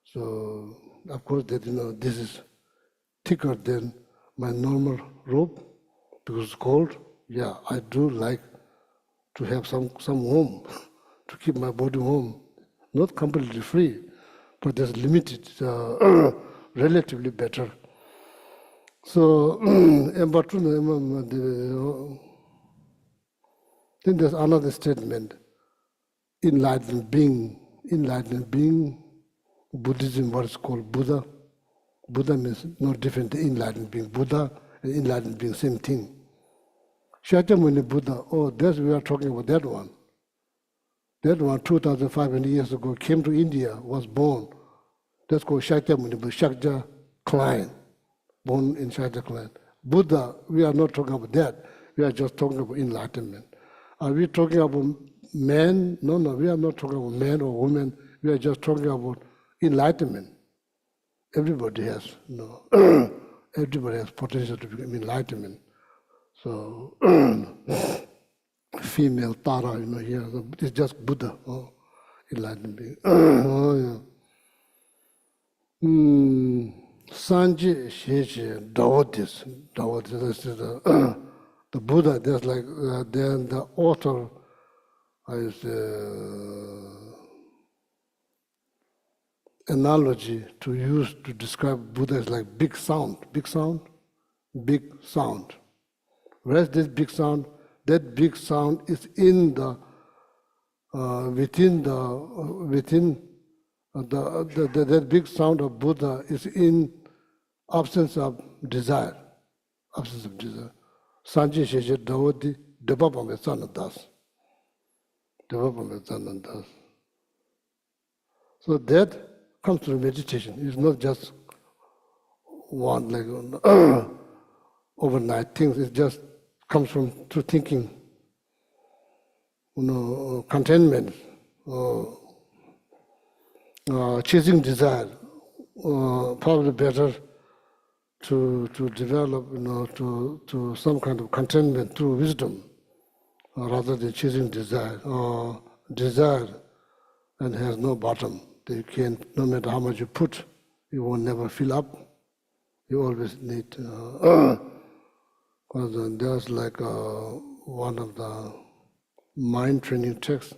So, of course, that this is thicker than my normal robe because it's cold. Yeah, I do like to have some home, to keep my body home. Not completely free, but there's limited, relatively better. So, then there's another statement, enlightened being, Buddhism, what is called Buddha. Buddha means no different than enlightened being. Buddha and enlightened being, same thing. Shakyamuni Buddha, we are talking about that one. That one, 2,500 years ago, came to India, was born. That's called Shakyamuni, but Shakya Klein, born in Shakya Klein. Buddha, we are not talking about that. We are just talking about enlightenment. Are we talking about man? No, we are not talking about man or woman. We are just talking about enlightenment. Everybody has, everybody has potential to become enlightenment. So, female Tara, here, it's just Buddha, enlightened being. Sanji Sheche Davodis, this is the Buddha, there's like, then the author is analogy to use to describe Buddha is like big sound. Whereas this big sound, that big sound is in the that big sound of Buddha is in absence of desire. Sanji Sheshe Davodi Devapame Sanadas. So that comes through meditation. It's not just one like overnight things. It just comes through thinking, contentment, chasing desire. Probably better to develop, to some kind of contentment through wisdom, rather than chasing desire. Desire and has no bottom. You can't, no matter how much you put, you will never fill up. You always need. Because there's like one of the mind training texts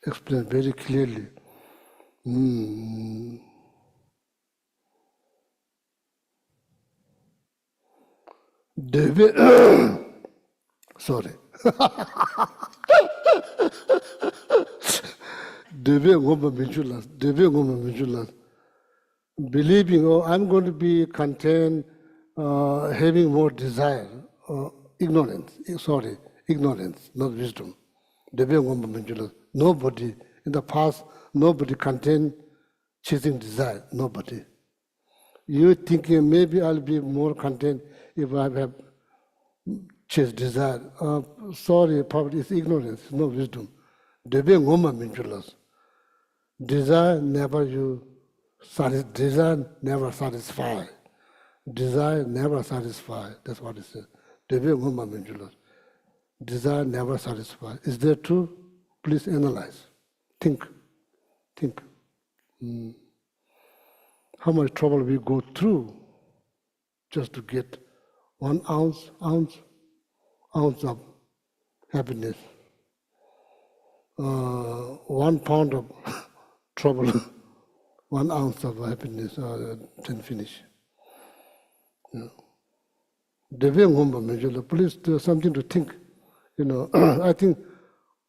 explains very clearly. Sorry. Believing, I'm going to be content, having more desire, ignorance, not wisdom. Nobody, in the past, nobody content chasing desire, nobody. You thinking maybe I'll be more content if I have chase desire. Sorry, probably it's ignorance, it's not wisdom. Desire never satisfy. Desire never satisfy. That's what it says. Desire never satisfy. Is that true? Please analyze. Think. How much trouble we go through just to get 1 ounce of happiness. 1 pound of trouble, 1 ounce of happiness, then finish. Please do something to think. I think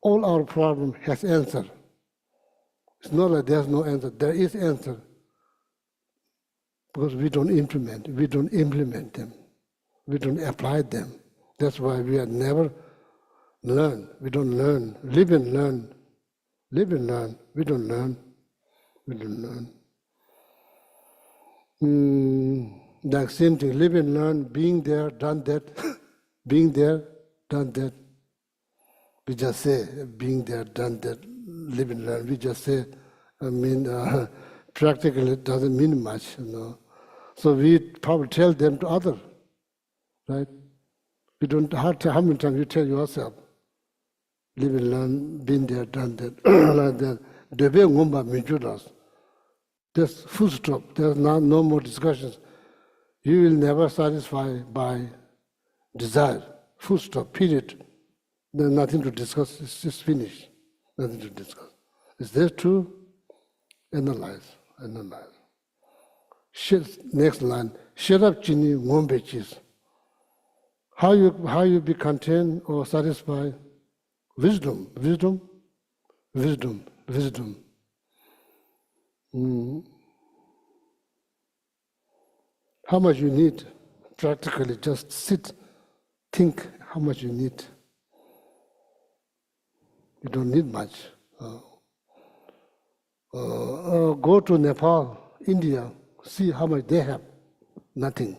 all our problem has answer. It's not like there's no answer. There is answer. Because we don't implement them. We don't apply them. That's why we are never learn. We don't learn. Live and learn. We don't learn. Like same thing, live and learn, being there, done that. Being there, done that. We just say, being there, done that, live and learn. We just say, practically it doesn't mean much, So we probably tell them to others, right? We don't, how many times you tell yourself, live and learn, been there, done that, like that. Debe ngomba minjudas. There's full stop, there's no more discussions. You will never satisfy by desire, full stop, period. There's nothing to discuss. It's just finished. Nothing to discuss. Is that true? Analyze. Next line. Shut up, Chini, Wombechis. How you be content or satisfied? Wisdom. How much you need? Practically, just sit, think how much you need. You don't need much. Go to Nepal, India, see how much they have. Nothing.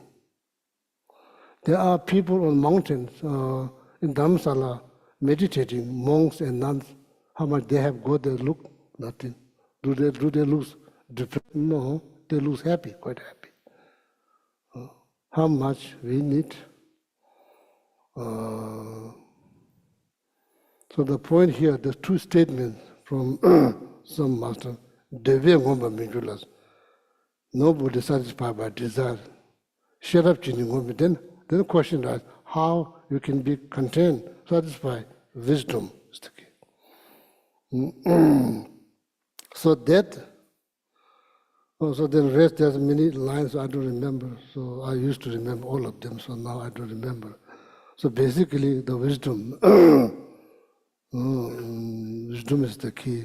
There are people on mountains in Dharamsala meditating, monks and nuns. How much they have? Go there, look, nothing. Do they look depressed? No, they look happy, quite happy. How much we need? So the point here, there's two statements from some master. Nobody satisfied by desire. Shut up, then the question is how you can be content, satisfied. Wisdom is the key. So that, also then rest, there's many lines I don't remember. So I used to remember all of them, so now I don't remember. So basically the wisdom, wisdom is the key.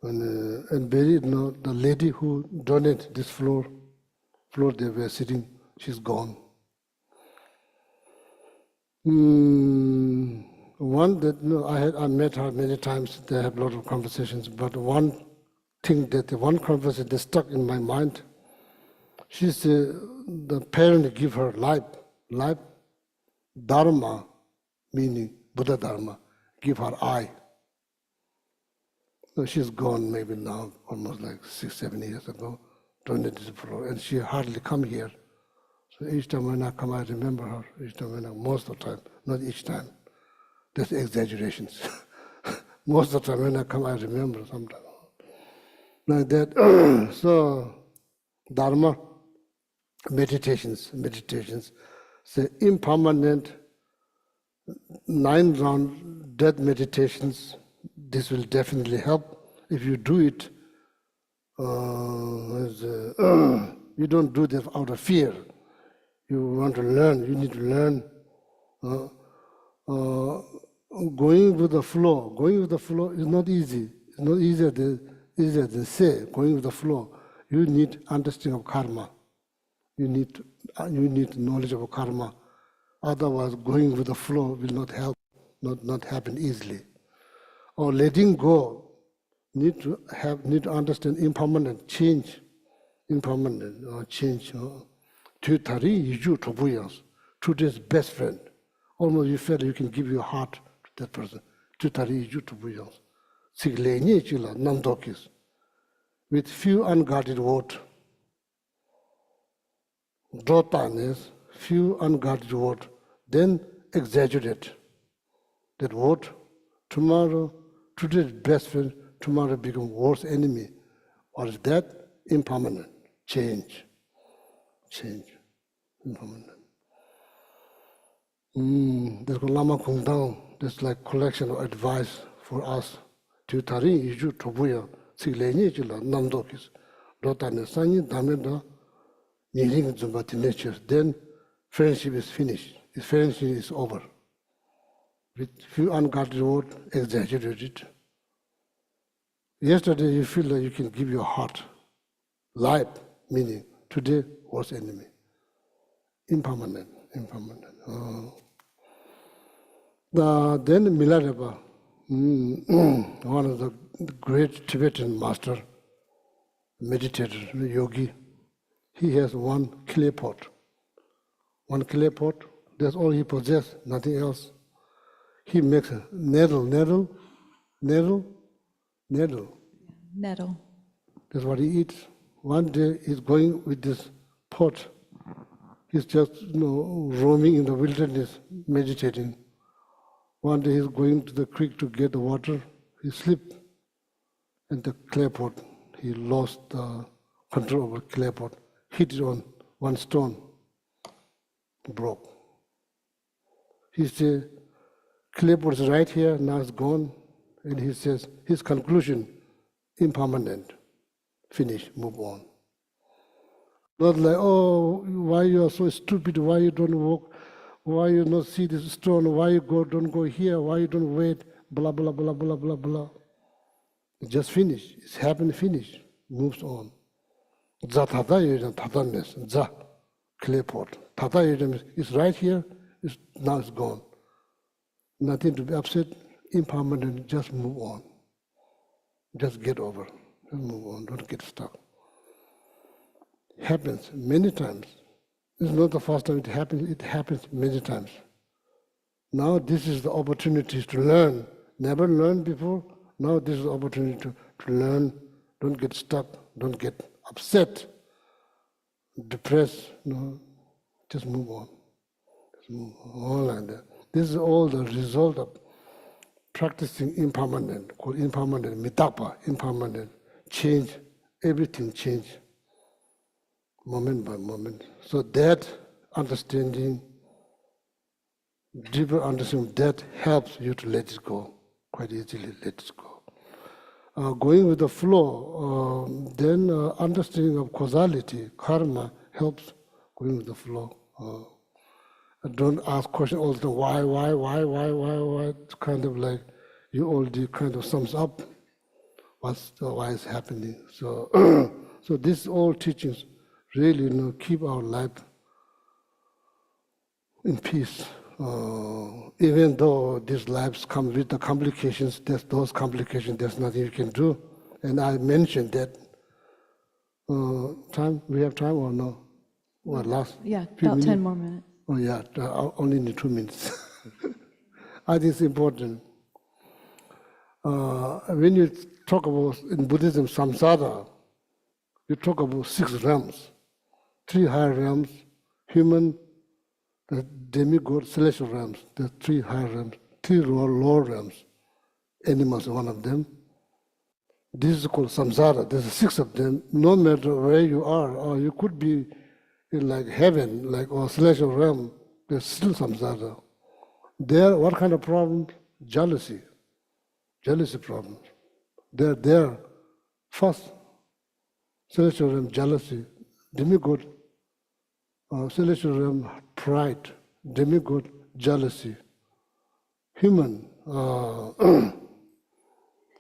And buried, the lady who donated this floor they were sitting, she's gone. One that I met her many times. They have a lot of conversations, but one conversation that stuck in my mind. She said the parent give her life, dharma, meaning Buddha Dharma, give her eye. So she's gone maybe now, almost like 6-7 years ago, donated the floor, and she hardly come here. So each time when I come, I remember her. Each time most of the time, not each time. That's exaggerations. Most of the time when I come, I remember sometimes. Like that. So, Dharma, meditations. Say impermanent 9-round death meditations. This will definitely help. If you do it, you don't do this out of fear. You want to learn, you need to learn. Going with the flow is not easy. It's not easier than say, going with the flow. You need understanding of karma. You need knowledge of karma. Otherwise, going with the flow will not help, not happen easily. Or letting go, need to understand impermanent change. Today's best friend. Almost you feel you can give your heart to that person. With few unguarded words. Few unguarded words. Then exaggerate that word. Tomorrow, today's best friend, tomorrow become worst enemy. What is that? Impermanent. Change. Impermanent. There's Lama Kungdang. There's like collection of advice for us. Tutari iju tobuya sigleni chila namdokis. Dotane sanyi dameda niring zumbati nature. Then friendship is finished. Friendship is over. With few unguarded words, exaggerated. Yesterday you feel like you can give your heart. Life, meaning today was enemy. Impermanent. Then Milarepa, one of the great Tibetan master, meditator, yogi, he has one clay pot. That's all he possesses, nothing else. He makes a nettle. That's what he eats. One day he's going with this pot. He's just roaming in the wilderness, meditating. One day he's going to the creek to get the water. He slipped, and the clay pot, he lost the control of the clay pot, hit it on one stone, broke. He said, Clipboard is right here, now it's gone. And he says, his conclusion, impermanent. Finish, move on. Not like, oh, why you are so stupid, why you don't walk, why you not see this stone, why you don't go here, why you don't wait, blah, blah, blah, blah, blah, blah. Just finish. It's happened, finish. Moves on. Za tata yedam tataness. Za claypot. Tata yedam is right here, now it's gone. Nothing to be upset, impermanent, just move on. Just get over. Just move on, don't get stuck. Happens many times. It's not the first time it happens many times. Now this is the opportunity to learn. Never learned before, now this is the opportunity to learn. Don't get stuck, don't get upset, depressed, no, just move on. Just move on, all like that. This is all the result of practicing impermanent, called impermanent, mitapa, impermanent, change, everything change. Moment by moment. So that understanding, deeper understanding, that helps you to let it go, quite easily let it go. Going with the flow, then understanding of causality, karma, helps going with the flow. Don't ask questions all the time, why? It's kind of like you already kind of sums up why is happening. So, so these all teachings really, keep our life in peace. Even though these lives come with the complications, those complications, there's nothing you can do. And I mentioned that. We have time or no? Well, last Yeah, few about minutes? 10 more minutes. Oh yeah, only need 2 minutes. I think it's important. When you talk about, in Buddhism, samsara, you talk about 6 realms. 3 higher realms, human, the demigod, celestial realms, the 3 higher realms, 3 lower realms. Animals are one of them. This is called samsara. There's 6 of them. No matter where you are, or you could be in like heaven, like or celestial realm, there's still samsara. There, what kind of problem? Jealousy. Jealousy problems. They're there. First, celestial realm, jealousy. Demigod, celestial realm, pride. Demigod, jealousy. Human,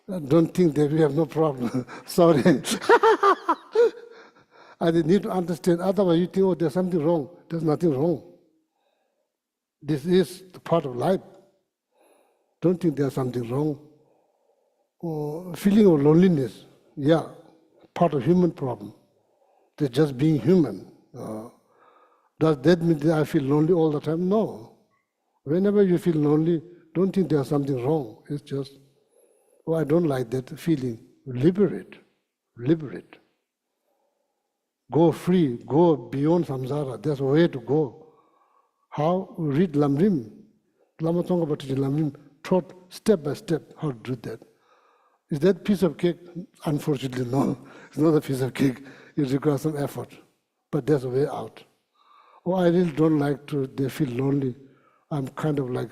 don't think that we have no problem. Sorry. I need to understand. Otherwise, you think, oh, there's something wrong. There's nothing wrong. This is the part of life. Don't think there's something wrong. Feeling of loneliness, yeah, part of human problem. They're just being human. Does that mean that I feel lonely all the time? No. Whenever you feel lonely, don't think there's something wrong. It's just, oh, I don't like that feeling. Liberate. Liberate. Go free. Go beyond samsara. There's a way to go. How? Read Lamrim. Lama Tsongkhapa teaches Lamrim taught step by step how to do that. Is that piece of cake? Unfortunately, no. It's not a piece of cake. It requires some effort. But there's a way out. Oh, I really don't like to, they feel lonely. I'm kind of like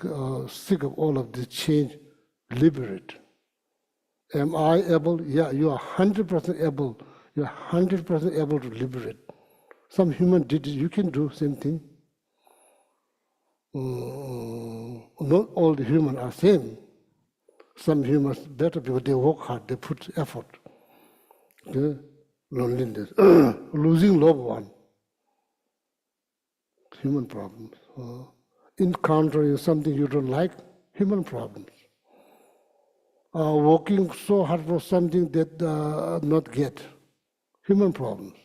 sick of all of this change. Liberate. Am I able? Yeah, you are 100% able. You're 100% able to liberate. Some human did it, you can do same thing. Not all the humans are same. Some humans better because they work hard, they put effort. Okay? Loneliness. Losing loved one. Human problems. Encountering something you don't like, human problems. Working so hard for something that not get, human problems.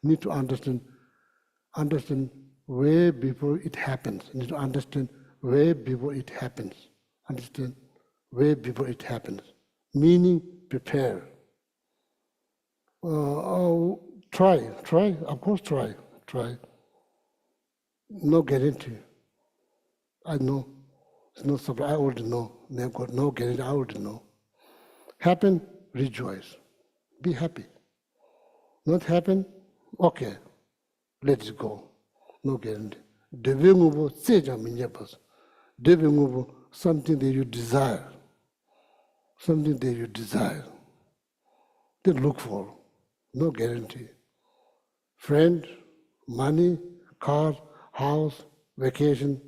Need to understand way before it happens. Need to understand way before it happens. Understand way before it happens. Meaning prepare. Try, of course try. No guarantee. I know. It's not surprise. I already know. They've got no guarantee. I already know. Happen, rejoice. Be happy. Not happen, okay. Let it go. No guarantee. something that you desire. Something that you desire. Then look for. No guarantee. Friend, money, car, house, vacation.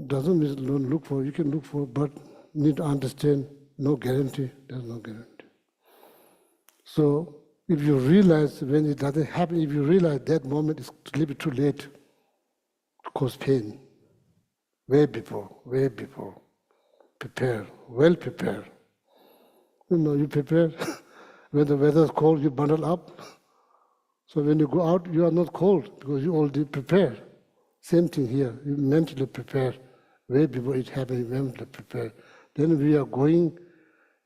Doesn't mean don't look for. You can look for, but need to understand. No guarantee. There's no guarantee. So if you realize when it doesn't happen, if you realize that moment is a little bit too late to cause pain, way before, prepare, well prepared. You prepare. When the weather is cold, you bundle up. So when you go out, you are not cold because you already prepared. Same thing here. You mentally prepare. Way before it happens, you mentally prepare. Then we are going,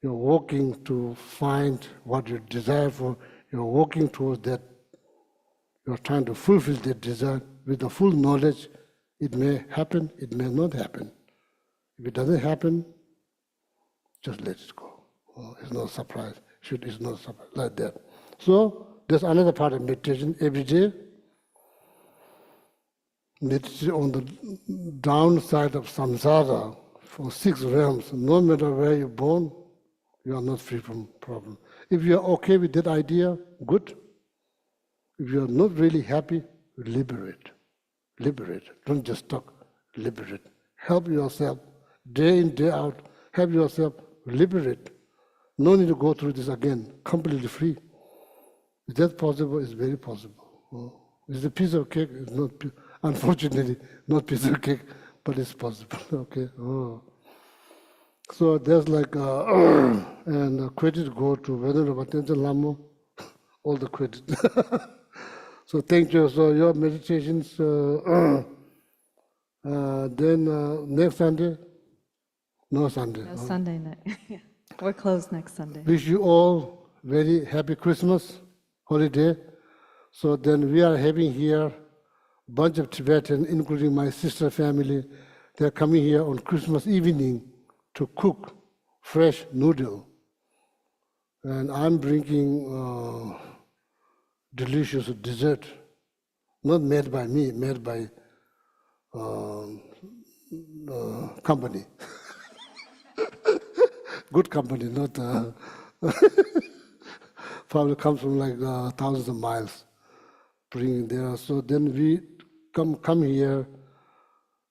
you're walking to find what you desire for. You're walking towards that. You're trying to fulfill that desire with the full knowledge. It may happen, it may not happen. If it doesn't happen, just let it go. It's not a surprise. It's not a surprise like that. So there's another part of meditation every day. Meditation on the downside of samsara for 6 realms. No matter where you're born, you are not free from problem. If you are okay with that idea, good. If you are not really happy, liberate. Liberate. Don't just talk. Liberate. Help yourself day in, day out. Help yourself liberate. No need to go through this again. Completely free. Is that possible? It's very possible. It's a piece of cake. It's not, unfortunately, not piece of cake, but it's possible. Okay. So there's like, and credit go to Venerable Tenzin Lama, all the credit. So thank you. So your meditations, then next Sunday? No Sunday. No, Sunday night. We're closed next Sunday. Wish you all very happy Christmas holiday. So then we are having here a bunch of Tibetans, including my sister family. They're coming here on Christmas evening to cook fresh noodle. And I'm bringing delicious dessert, not made by me, made by company. Good company, not probably comes from like thousands of miles, bringing there. So then we come here,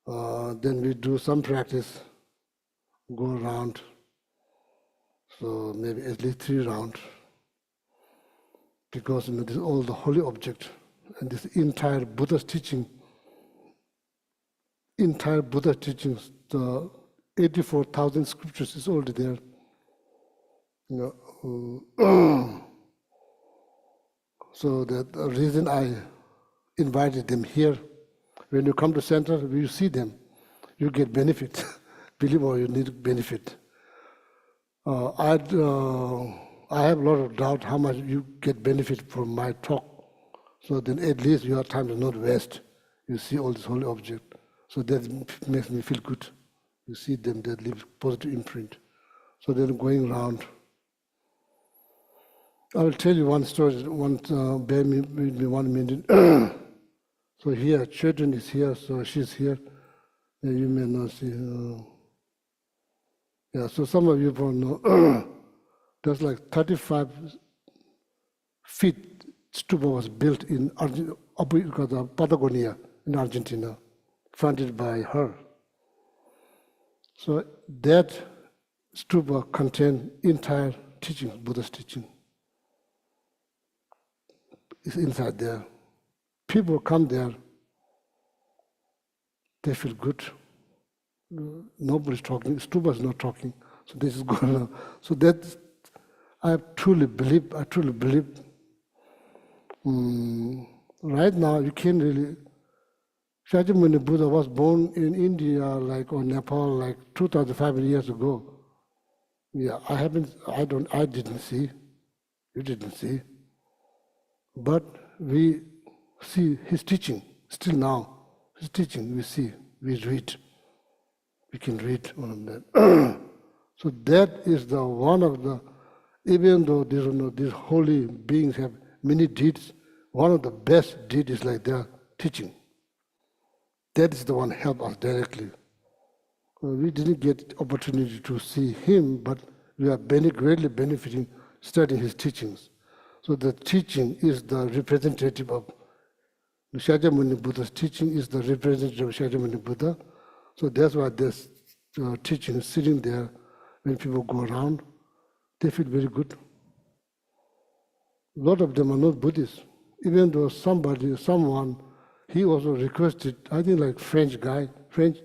then we do some practice, go around. So maybe at least 3 rounds, because this is all the holy object, and this entire Buddha's teaching, the 84,000 scriptures is already there. So that the reason I invited them here, when you come to center, you see them, you get benefit. Believe or you need benefit. I have a lot of doubt how much you get benefit from my talk. So then at least your time is not waste. You see all this holy object. So that makes me feel good. You see them, that leave positive imprint. So then going around. I will tell you one story, bear with me 1 minute. So here, children is here, so she's here. You may not see her. Yeah, so some of you probably know, there's like 35 feet stupa was built in Patagonia in Argentina, funded by her. So that stupa contains entire teaching, Buddha's teaching. It's inside there. People come there, they feel good. Nobody's talking, stupa is not talking, so this is going on. So that, I truly believe, right now you can't really, Shakyamuni Buddha was born in India, like, or Nepal, like 2,500 years ago. Yeah, I didn't see, you didn't see. But we see his teaching, still now, his teaching we see, we read. We can read on that. So that is the one of the, even though these holy beings have many deeds, one of the best deeds is like their teaching. That is the one help us directly. We didn't get opportunity to see him, but we are greatly benefiting studying his teachings. So the teaching is the representative of the Shakyamuni Buddha's teaching is the representative of Shakyamuni Buddha. So that's why this teaching is sitting there. When people go around, they feel very good. A lot of them are not Buddhists. Even though someone, he also requested, I think like French guy, French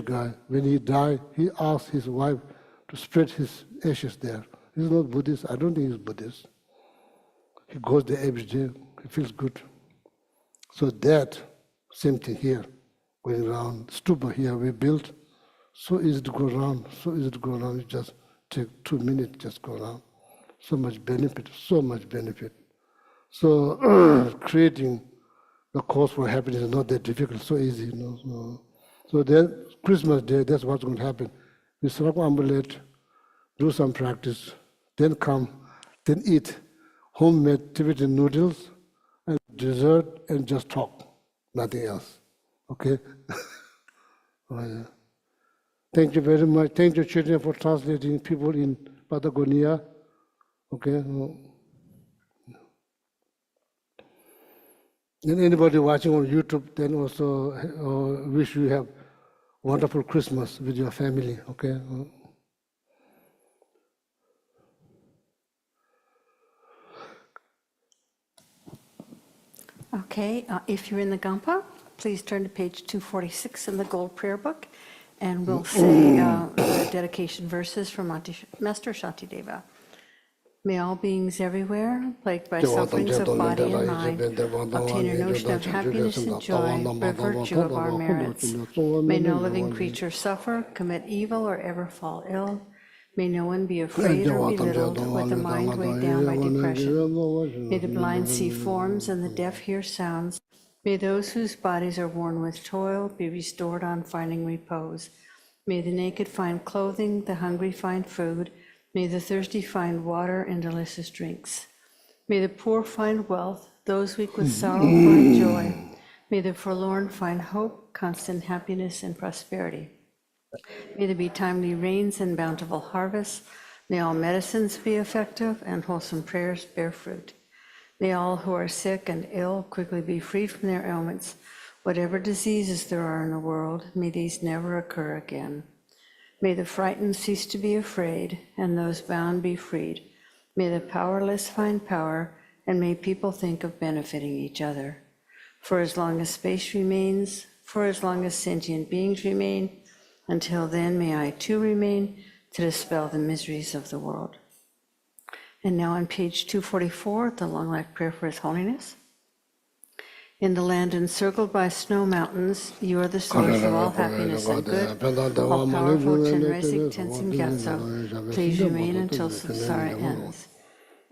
guy, when he died, he asked his wife to spread his ashes there. He's not Buddhist. I don't think he's Buddhist. He goes there every day. He feels good. So that, same thing here, going around. Stupa here we built. So easy to go around. So easy to go around. You just take 2 minutes, just go around. So much benefit, so much benefit. So creating the cause for happiness is not that difficult, so easy. You know? So then Christmas Day, that's what's going to happen. We smoke amulet, do some practice, then come, then eat homemade Tibetan noodles and dessert and just talk, nothing else. Okay? Oh, yeah. Thank you very much. Thank you, Chaitanya, for translating people in Patagonia. Okay? And anybody watching on YouTube, then also wish you have wonderful Christmas with your family. Okay? Okay, if you're in the Gampa, please turn to page 246 in the Gold Prayer Book, and we'll say the dedication verses from Master Shantideva. May all beings everywhere, plagued by sufferings of body and mind, obtain a notion of happiness and joy by virtue of our merits. May no living creature suffer, commit evil, or ever fall ill. May no one be afraid or belittled with the mind weighed down by depression. May the blind see forms and the deaf hear sounds. May those whose bodies are worn with toil be restored on finding repose. May the naked find clothing, the hungry find food. May the thirsty find water and delicious drinks. May the poor find wealth, those weak with sorrow find joy. May the forlorn find hope, constant happiness, and prosperity. May there be timely rains and bountiful harvests. May all medicines be effective and wholesome prayers bear fruit. May all who are sick and ill quickly be freed from their ailments. Whatever diseases there are in the world, may these never occur again. May the frightened cease to be afraid, and those bound be freed. May the powerless find power, and may people think of benefiting each other. For as long as space remains, for as long as sentient beings remain, until then may I too remain to dispel the miseries of the world. And now on page 244, the Long Life Prayer for His Holiness. In the land encircled by snow mountains, you are the source of all happiness and good. All powerful Chenrezig Tenzin Gyatso, please remain until samsara ends.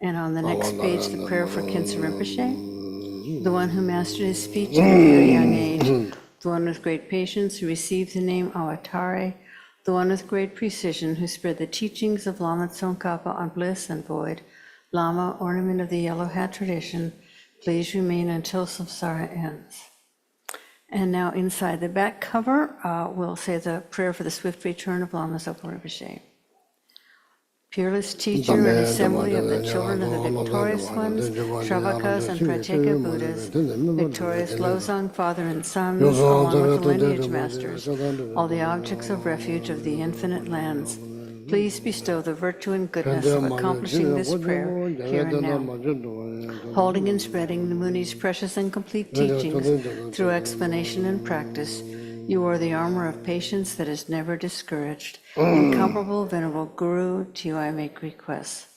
And on the next page, the prayer for Khyentse Rinpoche, the one who mastered his speech at a very young age, the one with great patience who received the name Awatare, the one with great precision who spread the teachings of Lama Tsongkhapa on bliss and void, Lama, ornament of the yellow hat tradition, please remain until samsara ends. And now inside the back cover, we'll say the prayer for the swift return of Lama Zopa Rinpoche. Peerless teacher and assembly of the children of the victorious ones, Shravakas and Pratyeka Buddhas, victorious Losang father and sons, along with the lineage masters, all the objects of refuge of the infinite lands, please bestow the virtue and goodness of accomplishing this prayer here and now. Holding and spreading the Muni's precious and complete teachings through explanation and practice, you are the armor of patience that is never discouraged. Incomparable, venerable Guru, to you I make requests.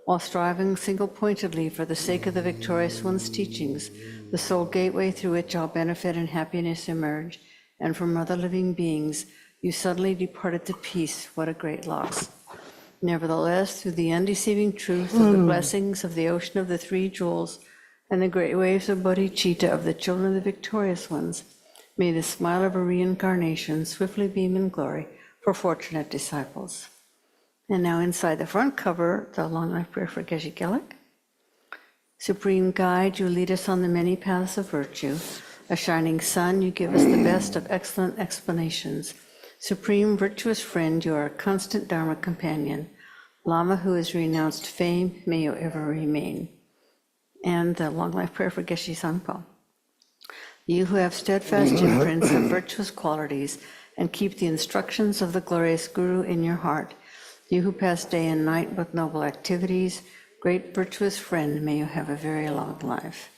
While striving single-pointedly for the sake of the victorious one's teachings, the sole gateway through which all benefit and happiness emerge, and from other living beings, you suddenly departed to peace. What a great loss. Nevertheless, through the undeceiving truth of the blessings of the ocean of the three jewels and the great waves of bodhicitta of the children of the victorious ones, may the smile of a reincarnation swiftly beam in glory for fortunate disciples. And now inside the front cover, the Long Life Prayer for Geshe Gelik. Supreme Guide, you lead us on the many paths of virtue. A shining sun, you give us the best of excellent explanations. Supreme virtuous friend, you are a constant Dharma companion. Lama who has renounced fame, may you ever remain. And the long life prayer for Geshe Sangpo. You who have steadfast imprints of virtuous qualities and keep the instructions of the glorious Guru in your heart. You who pass day and night with noble activities, great virtuous friend, may you have a very long life.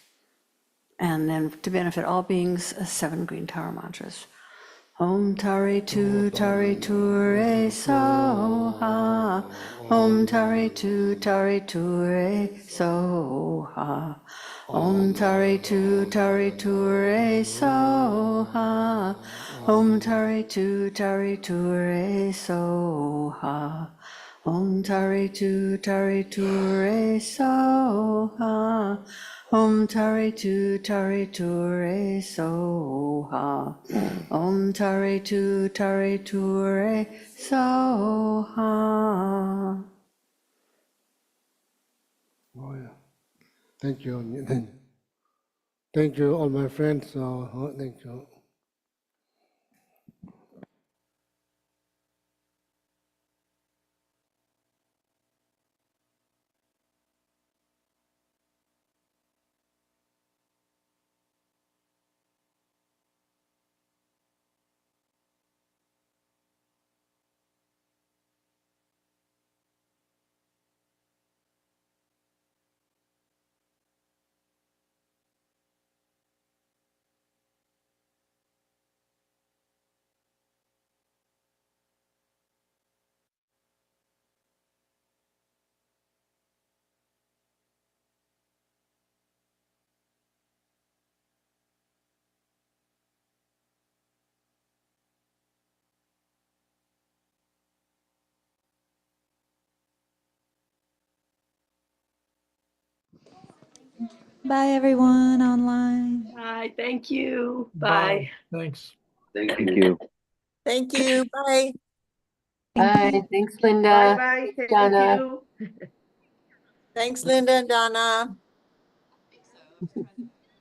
And then to benefit all beings, 7 green tower mantras. Om Tari Tu Re So Ha. Om Tari Tu Re So Ha. Om Tari Tu Re So Ha. Om Tari Tu Re So Ha. Om Tari Tu Re So Ha. Om Tari Tu Re So Ha. Om Tari Tu Re So Ha. Oh, yeah. Thank you. Thank you, all my friends. Thank you. Bye, everyone online. Bye. Thank you. Bye. Thanks. Thank you. Thank you. Bye. Bye. Thanks, Linda. Bye-bye. Thank Donna. you. Thanks, Linda and Donna.